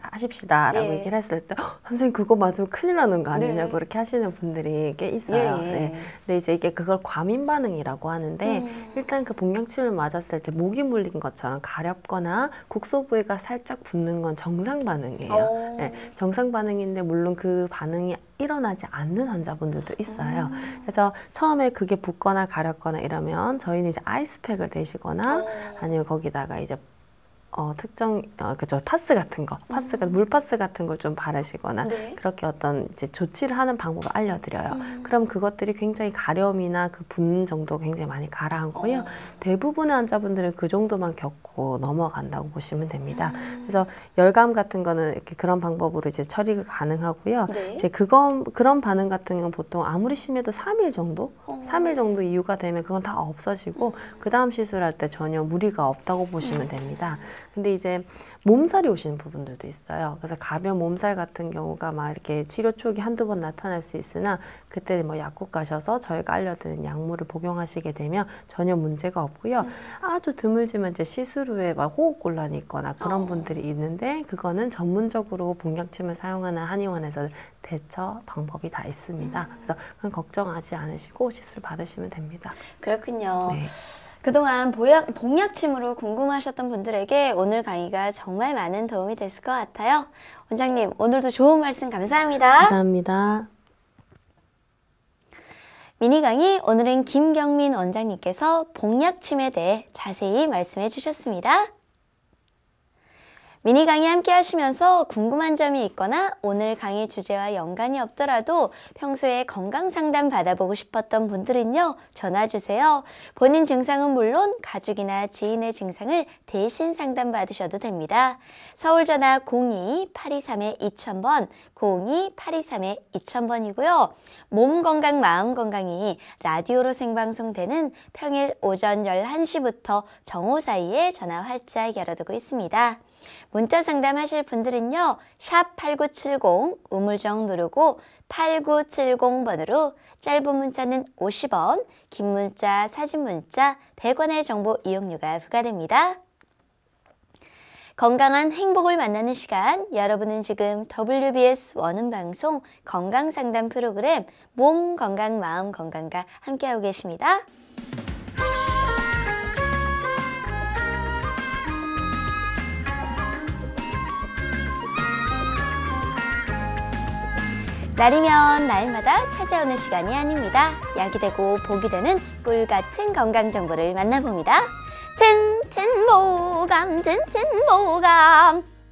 하십시다라고 네. 얘기를 했을 때 선생님 그거 맞으면 큰일 나는 거 아니냐고 네. 그렇게 하시는 분들이 꽤 있어요. 네. 근데 이제 이게 그걸 과민 반응이라고 하는데 일단 그 복약침을 맞았을 때 목이 물린 것처럼 가렵거나 국소 부위가 살짝 붓는 건 정상 반응이에요. 네. 정상 반응인데 물론 그 반응이 일어나지 않는 환자분들도 있어요. 그래서 처음에 그게 붓거나 가렵거나 이러면 저희는 이제 아이스팩을 대시거나 아니면 거기다가 이제 특정 그죠 파스 같은 거, 물파스 같은 걸 좀 바르시거나 네. 그렇게 어떤 이제 조치를 하는 방법을 알려드려요. 그럼 그것들이 굉장히 가려움이나 그 붓는 정도 굉장히 많이 가라앉고요. 대부분의 환자분들은 그 정도만 겪고 넘어간다고 보시면 됩니다. 그래서 열감 같은 거는 이렇게 그런 방법으로 이제 처리가 가능하고요. 네. 이제 그런 반응 같은 건 보통 아무리 심해도 3일 정도, 3일 정도 이유가 되면 그건 다 없어지고 그 다음 시술할 때 전혀 무리가 없다고 보시면 됩니다. 근데 이제 몸살이 오시는 부분들도 있어요. 그래서 가벼운 몸살 같은 경우가 막 이렇게 치료 초기 한두 번 나타날 수 있으나 그때 뭐 약국 가셔서 저희가 알려드린 약물을 복용하시게 되면 전혀 문제가 없고요. 아주 드물지만 이제 시술 후에 막 호흡곤란이 있거나 그런 분들이 있는데 그거는 전문적으로 복약침을 사용하는 한의원에서 대처 방법이 다 있습니다. 그래서 그건 걱정하지 않으시고 시술 받으시면 됩니다. 그렇군요. 네. 그동안 복약침으로 궁금하셨던 분들에게 오늘 강의가 정말 많은 도움이 됐을 것 같아요. 원장님, 오늘도 좋은 말씀 감사합니다. 감사합니다. 미니 강의, 오늘은 김경민 원장님께서 복약침에 대해 자세히 말씀해 주셨습니다. 미니 강의 함께 하시면서 궁금한 점이 있거나 오늘 강의 주제와 연관이 없더라도 평소에 건강 상담 받아보고 싶었던 분들은요, 전화 주세요. 본인 증상은 물론 가족이나 지인의 증상을 대신 상담 받으셔도 됩니다. 서울 전화 02-823-2000번, 02-823-2000번이고요. 몸 건강, 마음 건강이 라디오로 생방송되는 평일 오전 11시부터 정오 사이에 전화 활짝 열어두고 있습니다. 문자 상담하실 분들은요. 샵 8970 우물정 누르고 8970번으로 짧은 문자는 50원, 긴 문자, 사진 문자 100원의 정보 이용료가 부과됩니다. 건강한 행복을 만나는 시간, 여러분은 지금 WBS 원음방송 건강상담 프로그램 몸 건강 마음 건강과 함께하고 계십니다. 날이면 날마다 찾아오는 시간이 아닙니다. 약이 되고 복이 되는 꿀 같은 건강 정보를 만나봅니다. 튼튼보감.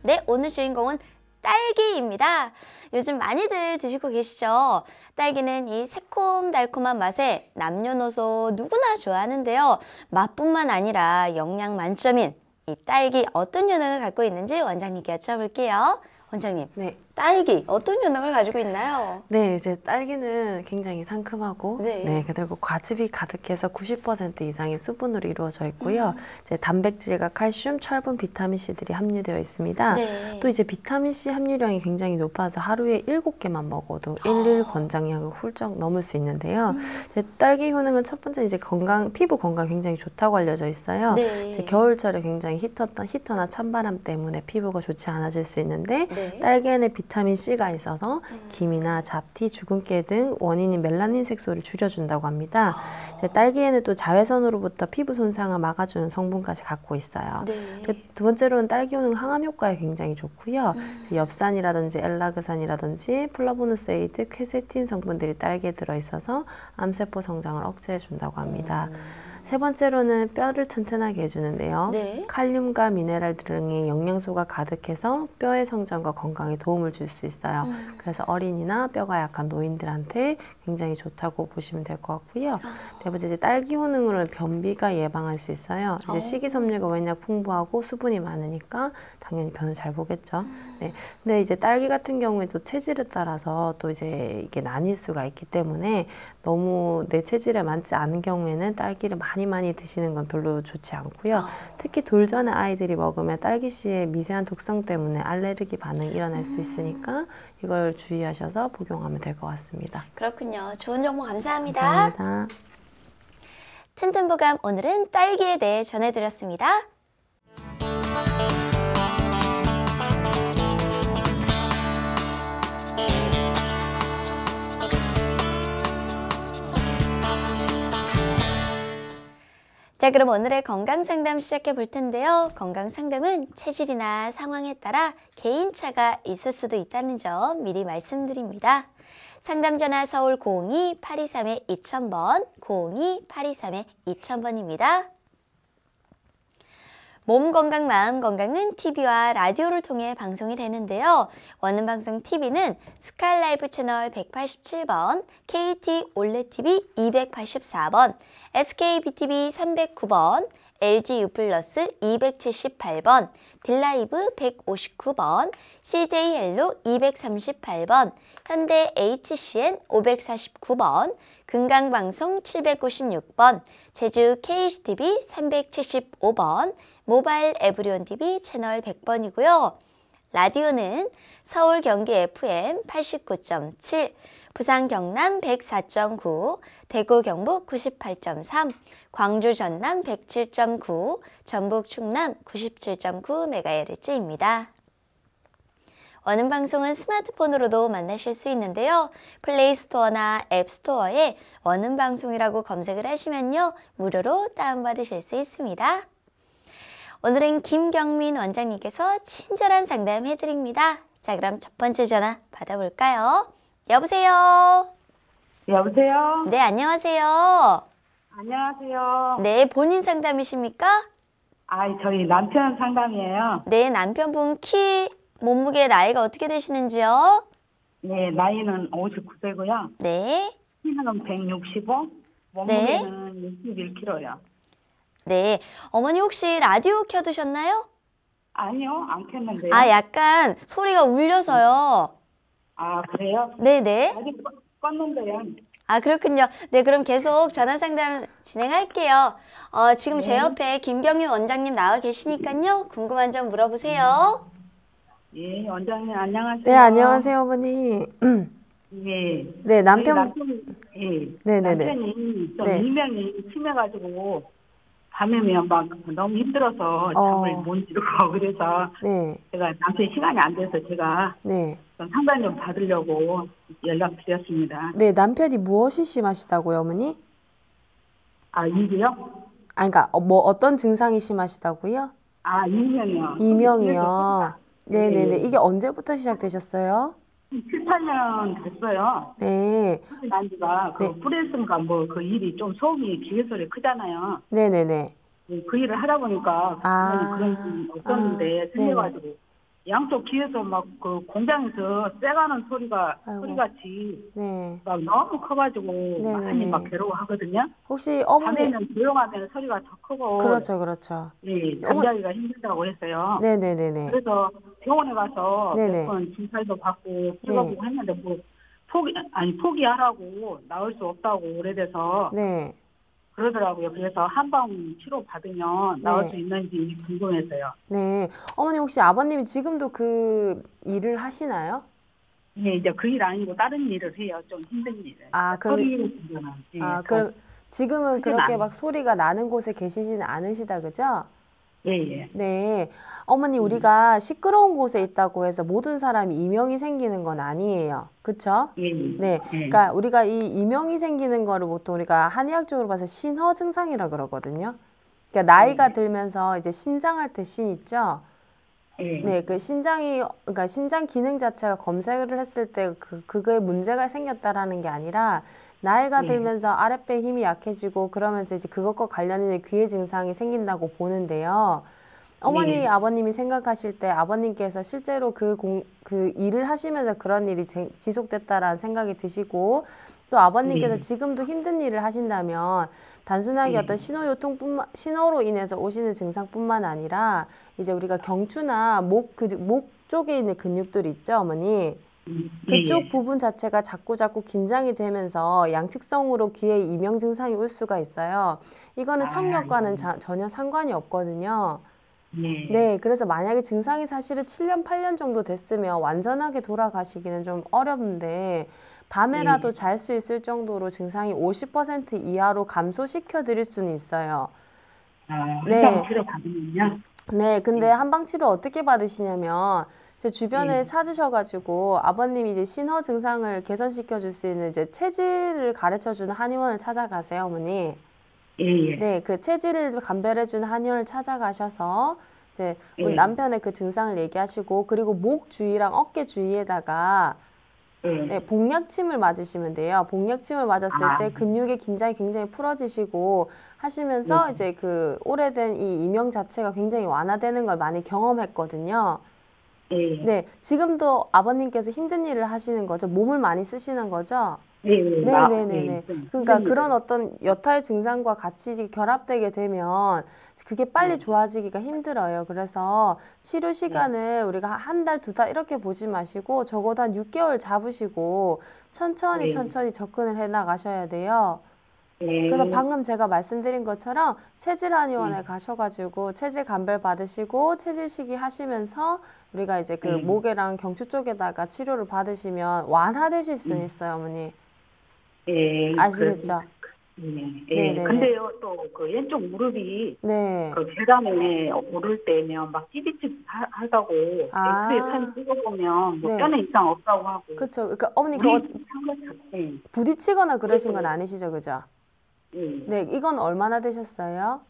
네, 오늘 주인공은 딸기입니다. 요즘 많이들 드시고 계시죠? 딸기는 이 새콤달콤한 맛에 남녀노소 누구나 좋아하는데요. 맛뿐만 아니라 영양 만점인 이 딸기 어떤 효능을 갖고 있는지 원장님께 여쭤볼게요. 원장님, 네. 딸기 어떤 효능을 가지고 있나요? 네, 이제 딸기는 굉장히 상큼하고, 네. 그리고 과즙이 가득해서 90% 이상의 수분으로 이루어져 있고요. 이제 단백질과 칼슘, 철분, 비타민 C들이 함유되어 있습니다. 네. 또 이제 비타민 C 함유량이 굉장히 높아서 하루에 7개만 먹어도 일일 권장량을 훌쩍 넘을 수 있는데요. 이제 딸기 효능은 첫 번째 이제 피부 건강 굉장히 좋다고 알려져 있어요. 네. 이제 겨울철에 굉장히 히터나 찬바람 때문에 피부가 좋지 않아질 수 있는데 네. 딸기에는 비타민 C가 있어서 기미나 잡티, 주근깨 등 원인인 멜라닌 색소를 줄여준다고 합니다. 이제 딸기에는 또 자외선으로부터 피부 손상을 막아주는 성분까지 갖고 있어요. 네. 그리고 두 번째로는 딸기 효능 항암 효과에 굉장히 좋고요. 이제 엽산이라든지 엘라그산이라든지 플라보노세이드, 퀘세틴 성분들이 딸기에 들어있어서 암세포 성장을 억제해준다고 합니다. 세 번째로는 뼈를 튼튼하게 해주는데요. 네. 칼륨과 미네랄 등의 영양소가 가득해서 뼈의 성장과 건강에 도움을 줄 수 있어요. 그래서 어린이나 뼈가 약한 노인들한테 굉장히 좋다고 보시면 될 것 같고요. 네 번째, 이제 딸기 효능으로 변비가 예방할 수 있어요. 이제 식이섬유가 워낙 풍부하고 수분이 많으니까 당연히 변을 잘 보겠죠. 네. 근데 이제 딸기 같은 경우에 또 체질에 따라서 또 이제 이게 나뉠 수가 있기 때문에 너무 내 체질에 맞지 않은 경우에는 딸기를 많이 드시는 건 별로 좋지 않고요. 특히 돌전의 아이들이 먹으면 딸기씨의 미세한 독성 때문에 알레르기 반응이 일어날 수 있으니까 이걸 주의하셔서 복용하면 될 것 같습니다. 그렇군요. 좋은 정보 감사합니다. 감사합니다. 튼튼보감, 오늘은 딸기에 대해 전해드렸습니다. 자, 그럼 오늘의 건강 상담 시작해 볼 텐데요. 건강 상담은 체질이나 상황에 따라 개인차가 있을 수도 있다는 점 미리 말씀드립니다. 상담 전화 서울 052-823-2000번, 052-823-2000번입니다. 몸 건강, 마음 건강은 TV와 라디오를 통해 방송이 되는데요. 원음 방송 TV는 스카이라이브 채널 187번, KT 올레TV 284번, SKBTV 309번, LG U+ 278번, 딜라이브 159번, CJ 헬로 238번, 현대 HCN 549번, 금강방송 796번, 제주 KCTV 375번, 모바일 에브리온 TV 채널 100번이고요. 라디오는 서울 경기 FM 89.7, 부산 경남 104.9, 대구 경북 98.3, 광주 전남 107.9, 전북 충남 97.9MHz입니다. 원음 방송은 스마트폰으로도 만나실 수 있는데요. 플레이스토어나 앱스토어에 원음 방송이라고 검색을 하시면요. 무료로 다운받으실 수 있습니다. 오늘은 김경민 원장님께서 친절한 상담 해드립니다. 자, 그럼 첫 번째 전화 받아볼까요? 여보세요? 여보세요? 네, 안녕하세요. 안녕하세요. 네, 본인 상담이십니까? 저희 남편 상담이에요. 네, 남편분 키, 몸무게, 나이가 어떻게 되시는지요? 네, 나이는 59세고요. 네. 키는 165, 몸무게는 61kg요. 네, 어머니 혹시 라디오 켜두셨나요? 아니요, 안 켰는데요. 약간 소리가 울려서요. 그래요? 네네. 아직 껐는데요. 그렇군요. 네, 그럼 계속 전화 상담 진행할게요. 지금 제 옆에 김경윤 원장님 나와 계시니까요. 궁금한 점 물어보세요. 예, 원장님 안녕하세요. 네, 안녕하세요, 어머니. 예. 네, 남편. 예. 네네네. 남편이 좀 네. 일명이 심해가지고 밤에면 막 너무 힘들어서 잠을 못 이루고 그래서 네. 제가 남편 시간이 안 돼서 제가 네. 좀 상담 좀 받으려고 연락드렸습니다. 네, 남편이 무엇이 심하시다고요, 어머니? 일이요? 그러니까 어떤 증상이 심하시다고요? 이명이요. 이명이요. 네네네. 네. 이게 언제부터 시작되셨어요? 7, 8년 됐어요. 네. 난 지가 네. 프레스인가 그 일이 좀 소음이 기계소리 크잖아요. 네네네. 그 일을 하다 보니까 그런 일이 없었는데 네네. 생겨가지고 양쪽 귀에서 막 그 공장에서 쎄가는 소리같이 네. 막 너무 커가지고 많이 막 괴로워하거든요. 혹시 어머니 밤에는 조용하면 소리가 더 크고 그렇죠. 예, 잠자기가 힘들다고 했어요. 네네네네. 그래서 병원에 가서 네네. 몇 번 진찰도 받고 찍어보고 했는데 뭐 포기하라고 나올 수 없다고 오래돼서 네. 그러더라고요. 그래서 한방 치료 받으면 나올 수 있는지 궁금해서요. 네. 어머니 혹시 아버님이 지금도 그 일을 하시나요? 네, 이제 그 일 아니고 다른 일을 해요. 좀 힘든 일을. 그럼 예, 그럼 지금은 그렇게 않아요. 막 소리가 나는 곳에 계시지는 않으시다, 그죠? 예. 네. 어머니, 우리가 시끄러운 곳에 있다고 해서 모든 사람이 이명이 생기는 건 아니에요. 그쵸? 예. 네. 그러니까 우리가 이 이명이 생기는 거를 보통 우리가 한의학적으로 봐서 신허 증상이라 그러거든요. 그러니까 나이가 들면서 이제 신장할 때 신 있죠? 네, 그 그러니까 신장 기능 자체가 검색을 했을 때 그거에 문제가 생겼다라는 게 아니라 나이가 들면서 아랫배 힘이 약해지고 그러면서 이제 그것과 관련된 귀의 증상이 생긴다고 보는데요. 어머니, 아버님이 생각하실 때 아버님께서 실제로 그 일을 하시면서 그런 일이 지속됐다라는 생각이 드시고 또 아버님께서 지금도 힘든 일을 하신다면 단순하게 어떤 신호로 인해서 오시는 증상뿐만 아니라 이제 우리가 경추나 목 쪽에 있는 근육들 있죠, 어머니? 그쪽 부분 자체가 자꾸 긴장이 되면서 양측성으로 귀에 이명 증상이 올 수가 있어요. 이거는 청력과는 전혀 상관이 없거든요. 네, 그래서 만약에 증상이 사실은 7년, 8년 정도 됐으면 완전하게 돌아가시기는 좀 어렵는데 밤에라도 잘 수 있을 정도로 증상이 50% 이하로 감소시켜 드릴 수는 있어요. 한방 치료 받으면요? 네, 근데 한방 치료 어떻게 받으시냐면 제 주변에 찾으셔가지고 아버님이 이제 신허 증상을 개선시켜 줄 수 있는 이제 체질을 가르쳐 주는 한의원을 찾아가세요, 어머니. 예, 예. 네, 그 체질을 감별해준 한의원을 찾아가셔서 이제 우리 예. 남편의 그 증상을 얘기하시고 그리고 목 주위랑 어깨 주위에다가 예. 네, 복약침을 맞으시면 돼요. 복약침을 맞았을 아. 때 근육의 긴장이 굉장히 풀어지시고 하시면서 네. 이제 그 오래된 이 이명 자체가 굉장히 완화되는 걸 많이 경험했거든요. 예. 네, 지금도 아버님께서 힘든 일을 하시는 거죠? 몸을 많이 쓰시는 거죠? 예. 예. 네네네네. 좀 그러니까 힘듭니다. 그런 어떤 여타의 증상과 같이 결합되게 되면 그게 빨리 네. 좋아지기가 힘들어요. 그래서 치료 시간을 우리가 한 달, 두 달 이렇게 보지 마시고 적어도 한 6개월 잡으시고 천천히 네. 천천히 접근을 해 나가셔야 돼요. 예. 그래서 방금 제가 말씀드린 것처럼 체질한의원에 네. 가셔가지고 체질 감별 받으시고 체질식이 하시면서 우리가 이제 그 네. 목에랑 경추 쪽에다가 치료를 받으시면 완화되실 수는 있어요, 어머니. 예. 아시겠죠? 예. 예. 네네네. 근데요, 또 그 왼쪽 무릎이 네. 그 계단에 오를 때면 막 찌릿찌릿하다고 아. 엑스레이 사진 찍어보면 뭐 네. 뼈는 이상 없다고 하고. 그렇죠. 그러니까 어머니 그 우리 상관 예. 부딪히거나 그러신 건 아니시죠, 그죠? 예. 네, 이건 얼마나 되셨어요?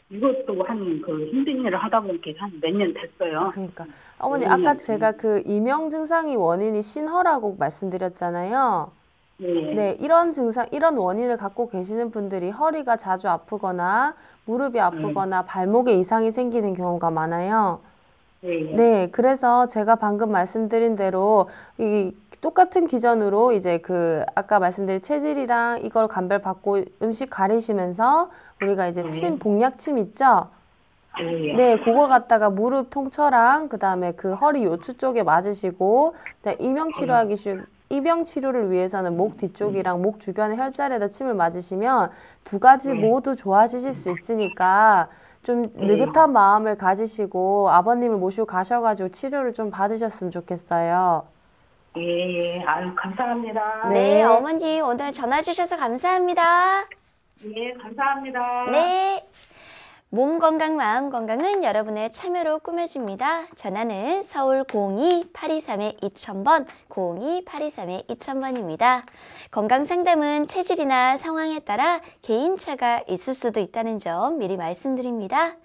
이것도 한 그 힘든 일을 하다 보니까 한 몇 년 됐어요. 그러니까 어머니 몇 아까 년 제가 그 이명 증상이 원인이 신허라고 말씀드렸잖아요. 예. 네, 이런 증상, 이런 원인을 갖고 계시는 분들이 허리가 자주 아프거나 무릎이 아프거나 발목에 이상이 생기는 경우가 많아요. 예. 네, 그래서 제가 방금 말씀드린 대로 이 똑같은 기전으로 이제 그 아까 말씀드린 체질이랑 이걸 감별받고 음식 가리시면서 우리가 이제 침, 복약침 있죠? 예. 네, 그걸 갖다가 무릎 통처랑 그다음에 그 허리 요추 쪽에 맞으시고 이명 치료를 위해서는 목 뒤쪽이랑 목 주변의 혈자리에다 침을 맞으시면 두 가지 모두 좋아지실 수 있으니까 좀 느긋한 마음을 가지시고 아버님을 모시고 가셔가지고 치료를 좀 받으셨으면 좋겠어요. 예. 아유, 감사합니다. 네. 네, 어머니 오늘 전화 주셔서 감사합니다. 예, 감사합니다. 네. 몸 건강, 마음 건강은 여러분의 참여로 꾸며집니다. 전화는 서울 02-823-2000번, 02-823-2000번입니다. 건강 상담은 체질이나 상황에 따라 개인차가 있을 수도 있다는 점 미리 말씀드립니다.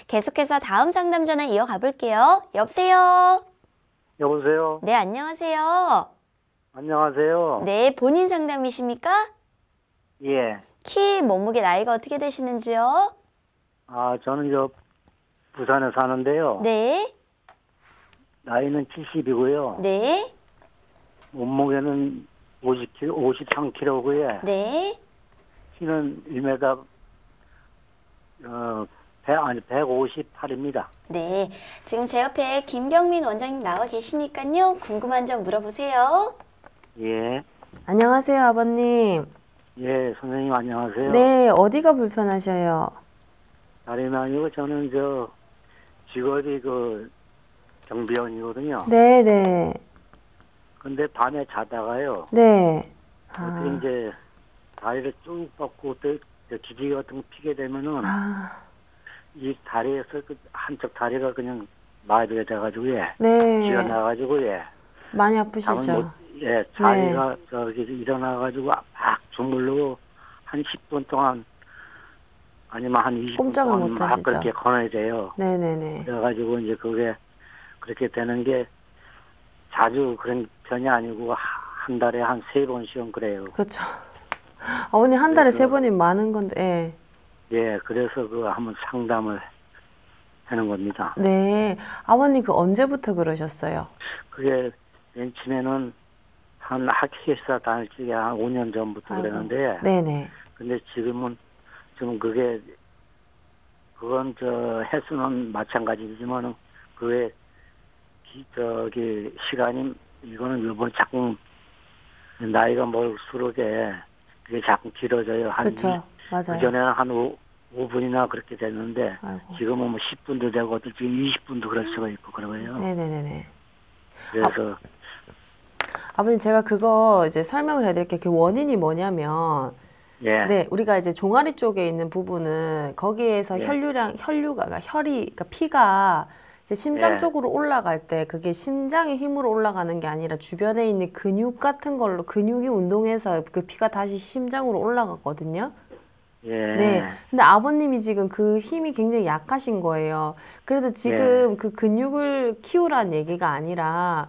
계속해서 다음 상담 전화 이어가 볼게요. 여보세요? 여보세요? 네, 안녕하세요. 안녕하세요. 네, 본인 상담이십니까? 예. 키, 몸무게, 나이가 어떻게 되시는지요? 저는 부산에 사는데요. 네, 나이는 70이고요. 네, 몸무게는 53kg고요. 네. 키는 1m, 158입니다. 네, 지금 제 옆에 김경민 원장님 나와 계시니까요. 궁금한 점 물어보세요. 예. 안녕하세요, 아버님. 예, 선생님 안녕하세요. 네, 어디가 불편하셔요? 다름이 아니고 저는 직업이 경비원이거든요. 네, 네. 근데 밤에 자다가요. 네. 어떻게 이제 다리를 쭉 뻗고 또 기지 같은 거 피게 되면은 이 다리에서 한쪽 다리가 그냥 마비가 돼가지고 네. 지어나가지고 많이 잠을 아프시죠? 자리가 저기 일어나가지고 막 주물르고 한 10분 동안 아니면 한 20분 꼼짝을 동안 못 막 하시죠? 그렇게 걸어야 돼요. 네네네. 그래가지고 이제 그게 그렇게 되는 게 자주 그런 편이 아니고 한 달에 한 3번씩은 그래요. 그렇죠. 어머니 한 달에 그래서- 3번이면 많은 건데. 예, 그래서 한번 상담을 하는 겁니다. 네. 아버님 그 언제부터 그러셨어요? 그게 맨 처음에는 한 학교에서 다닐 적에 한 5년 전부터 아이고. 그랬는데, 네네. 근데 지금은 그건 횟수는 마찬가지지만은 그게 시간이 이거는 이번 자꾸 나이가 먹을수록 그게 자꾸 길어져요. 그렇죠. 맞아요. 그전에는 한 5분이나 그렇게 됐는데 아이고. 지금은 뭐 10분도 되고 또 지금 20분도 그럴 수가 있고 그러고요. 네네네네. 그래서 아버님 제가 그거 이제 설명을 해드릴게요. 그 원인이 뭐냐면 예, 네, 우리가 이제 종아리 쪽에 있는 부분은 거기에서 예. 그러니까 피가 이제 심장 예. 쪽으로 올라갈 때 그게 심장의 힘으로 올라가는 게 아니라 주변에 있는 근육 같은 걸로 근육이 운동해서 그 피가 다시 심장으로 올라가거든요. 예. 네. 근데 아버님이 지금 그 힘이 굉장히 약하신 거예요. 그래서 지금 그 근육을 키우라는 얘기가 아니라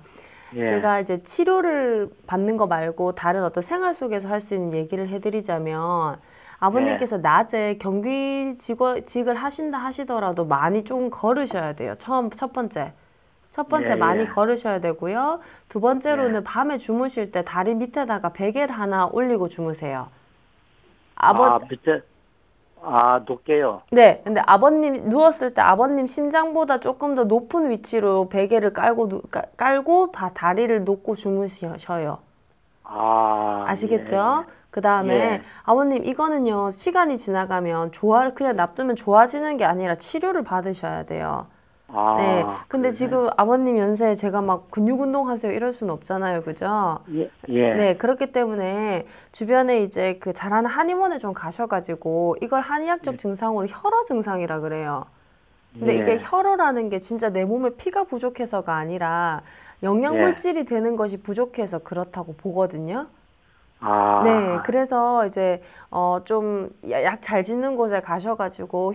예. 제가 이제 치료를 받는 거 말고 다른 어떤 생활 속에서 할 수 있는 얘기를 해드리자면 아버님께서 낮에 경비직을 하신다 하시더라도 많이 좀 걸으셔야 돼요. 첫 번째. 예, 많이 예. 걸으셔야 되고요. 두 번째로는 밤에 주무실 때 다리 밑에다가 베개를 하나 올리고 주무세요. 밑에, 높게요. 네, 근데 아버님 누웠을 때 아버님 심장보다 조금 더 높은 위치로 베개를 깔고 다리를 놓고 주무셔요. 아시겠죠? 예. 그 다음에 예. 아버님 이거는요 시간이 지나가면 그냥 놔두면 좋아지는 게 아니라 치료를 받으셔야 돼요. 네, 근데 그러네. 지금 아버님 연세에 제가 막 근육 운동하세요 이럴 수는 없잖아요, 그죠? 예. 예. 네, 그렇기 때문에 주변에 이제 그 잘하는 한의원에 좀 가셔가지고 이걸 한의학적 증상으로 혈어 증상이라 그래요. 근데 예. 이게 혈어라는 게 진짜 내 몸에 피가 부족해서가 아니라 영양물질이 되는 것이 부족해서 그렇다고 보거든요. 네, 그래서 이제 좀 약 잘 짓는 곳에 가셔가지고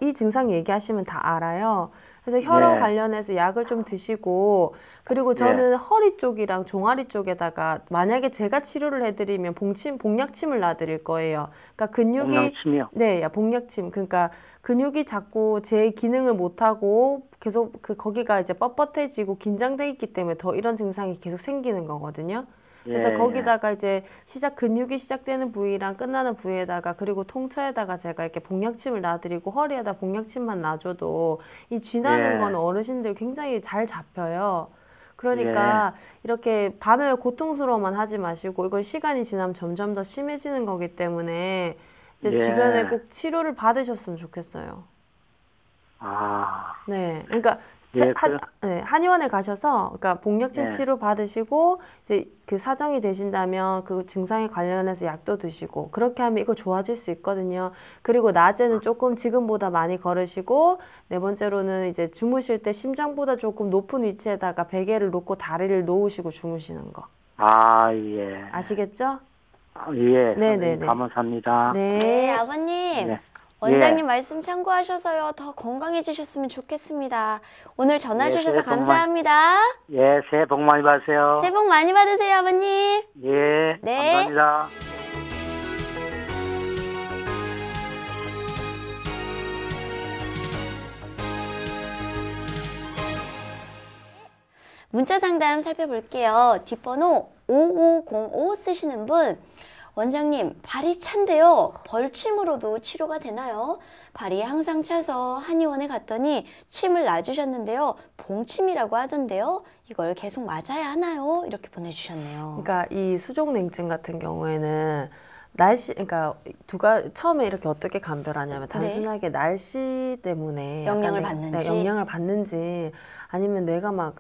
이 증상 얘기하시면 다 알아요. 그래서 혈압 예. 관련해서 약을 좀 드시고 그리고 저는 허리 쪽이랑 종아리 쪽에다가 만약에 제가 치료를 해드리면 복약침을 놔드릴 거예요. 그러니까 근육이 복약침이요? 네, 복약침. 그러니까 근육이 자꾸 제 기능을 못하고 계속 거기가 이제 뻣뻣해지고 긴장돼 있기 때문에 더 이런 증상이 계속 생기는 거거든요. 그래서 예. 거기다가 이제 근육이 시작되는 부위랑 끝나는 부위에다가 그리고 통처에다가 제가 이렇게 복약침을 놔드리고 허리에다 복약침만 놔줘도 이 쥐나는 예. 건 어르신들 굉장히 잘 잡혀요. 그러니까 이렇게 밤에 고통스러워만 하지 마시고 이걸 시간이 지나면 점점 더 심해지는 거기 때문에 이제 예. 주변에 꼭 치료를 받으셨으면 좋겠어요. 네, 그러니까 한의원에 가셔서 그러니까 복약침 치료 받으시고 이제 그 사정이 되신다면 그 증상에 관련해서 약도 드시고 그렇게 하면 이거 좋아질 수 있거든요. 그리고 낮에는 조금 지금보다 많이 걸으시고 네 번째로는 이제 주무실 때 심장보다 조금 높은 위치에다가 베개를 놓고 다리를 놓으시고 주무시는 거. 예. 아시겠죠? 예. 네네네. 감사합니다. 네, 아버님. 네. 원장님 말씀 참고하셔서요. 더 건강해지셨으면 좋겠습니다. 오늘 전화 주셔서 새해 복 감사합니다. 예, 새해 복 많이 받으세요. 새해 복 많이 받으세요, 아버님. 예, 네. 감사합니다. 문자 상담 살펴볼게요. 뒷번호 5505 쓰시는 분. 원장님, 발이 찬데요. 벌침으로도 치료가 되나요? 발이 항상 차서 한의원에 갔더니 침을 놔주셨는데요. 봉침이라고 하던데요. 이걸 계속 맞아야 하나요? 이렇게 보내주셨네요. 그러니까 이 수족냉증 같은 경우에는 그러니까 처음에 이렇게 어떻게 감별하냐면 단순하게 날씨 때문에 영향을 받는지 아니면 내가 막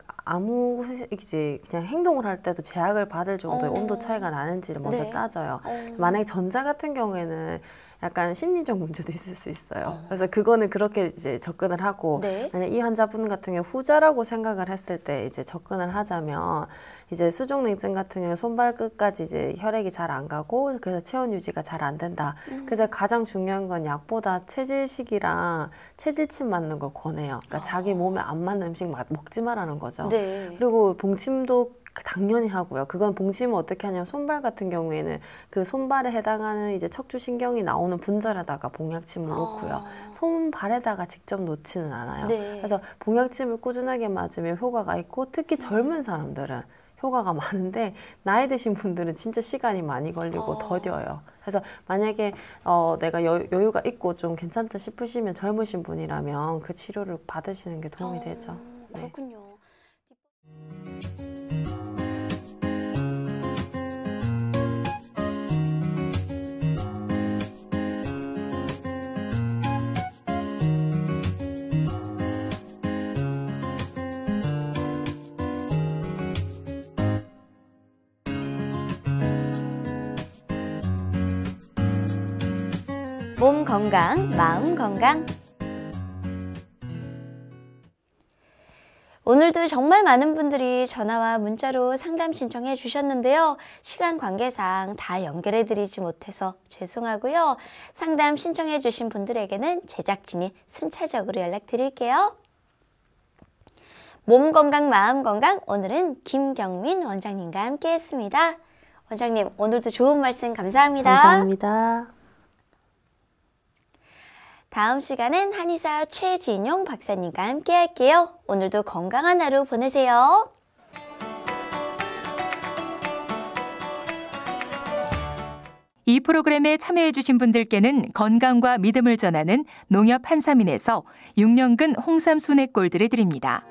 이제 그냥 행동을 할 때도 제약을 받을 정도의 온도 차이가 나는지를 먼저 따져요. 만약에 전자 같은 경우에는 약간 심리적 문제도 있을 수 있어요. 그래서 그거는 그렇게 이제 접근을 하고 만약 이 환자분 같은 경우 후자라고 생각을 했을 때 이제 접근을 하자면 이제 수족냉증 같은 경우 손발 끝까지 이제 혈액이 잘 안 가고 그래서 체온 유지가 잘 안 된다. 그래서 가장 중요한 건 약보다 체질식이랑 체질침 맞는 걸 권해요. 그러니까 자기 몸에 안 맞는 음식 먹지 말라는 거죠. 그리고 봉침도 당연히 하고요. 그건 봉침은 어떻게 하냐면 손발 같은 경우에는 그 손발에 해당하는 이제 척추신경이 나오는 분절에다가 봉약침을 놓고요. 손발에다가 직접 놓지는 않아요. 그래서 봉약침을 꾸준하게 맞으면 효과가 있고 특히 젊은 사람들은 효과가 많은데 나이 드신 분들은 진짜 시간이 많이 걸리고 더뎌요. 그래서 만약에 내가 여유가 있고 좀 괜찮다 싶으시면 젊으신 분이라면 그 치료를 받으시는 게 도움이 되죠. 그렇군요. 몸 건강, 마음 건강. 오늘도 정말 많은 분들이 전화와 문자로 상담 신청해 주셨는데요. 시간 관계상 다 연결해 드리지 못해서 죄송하고요. 상담 신청해 주신 분들에게는 제작진이 순차적으로 연락드릴게요. 몸 건강, 마음 건강, 오늘은 김경민 원장님과 함께 했습니다. 원장님, 오늘도 좋은 말씀 감사합니다. 감사합니다. 다음 시간은 한의사 최진용 박사님과 함께 할게요. 오늘도 건강한 하루 보내세요. 이 프로그램에 참여해주신 분들께는 건강과 믿음을 전하는 농협 한삼인에서 6년근 홍삼 순액골드를 드립니다.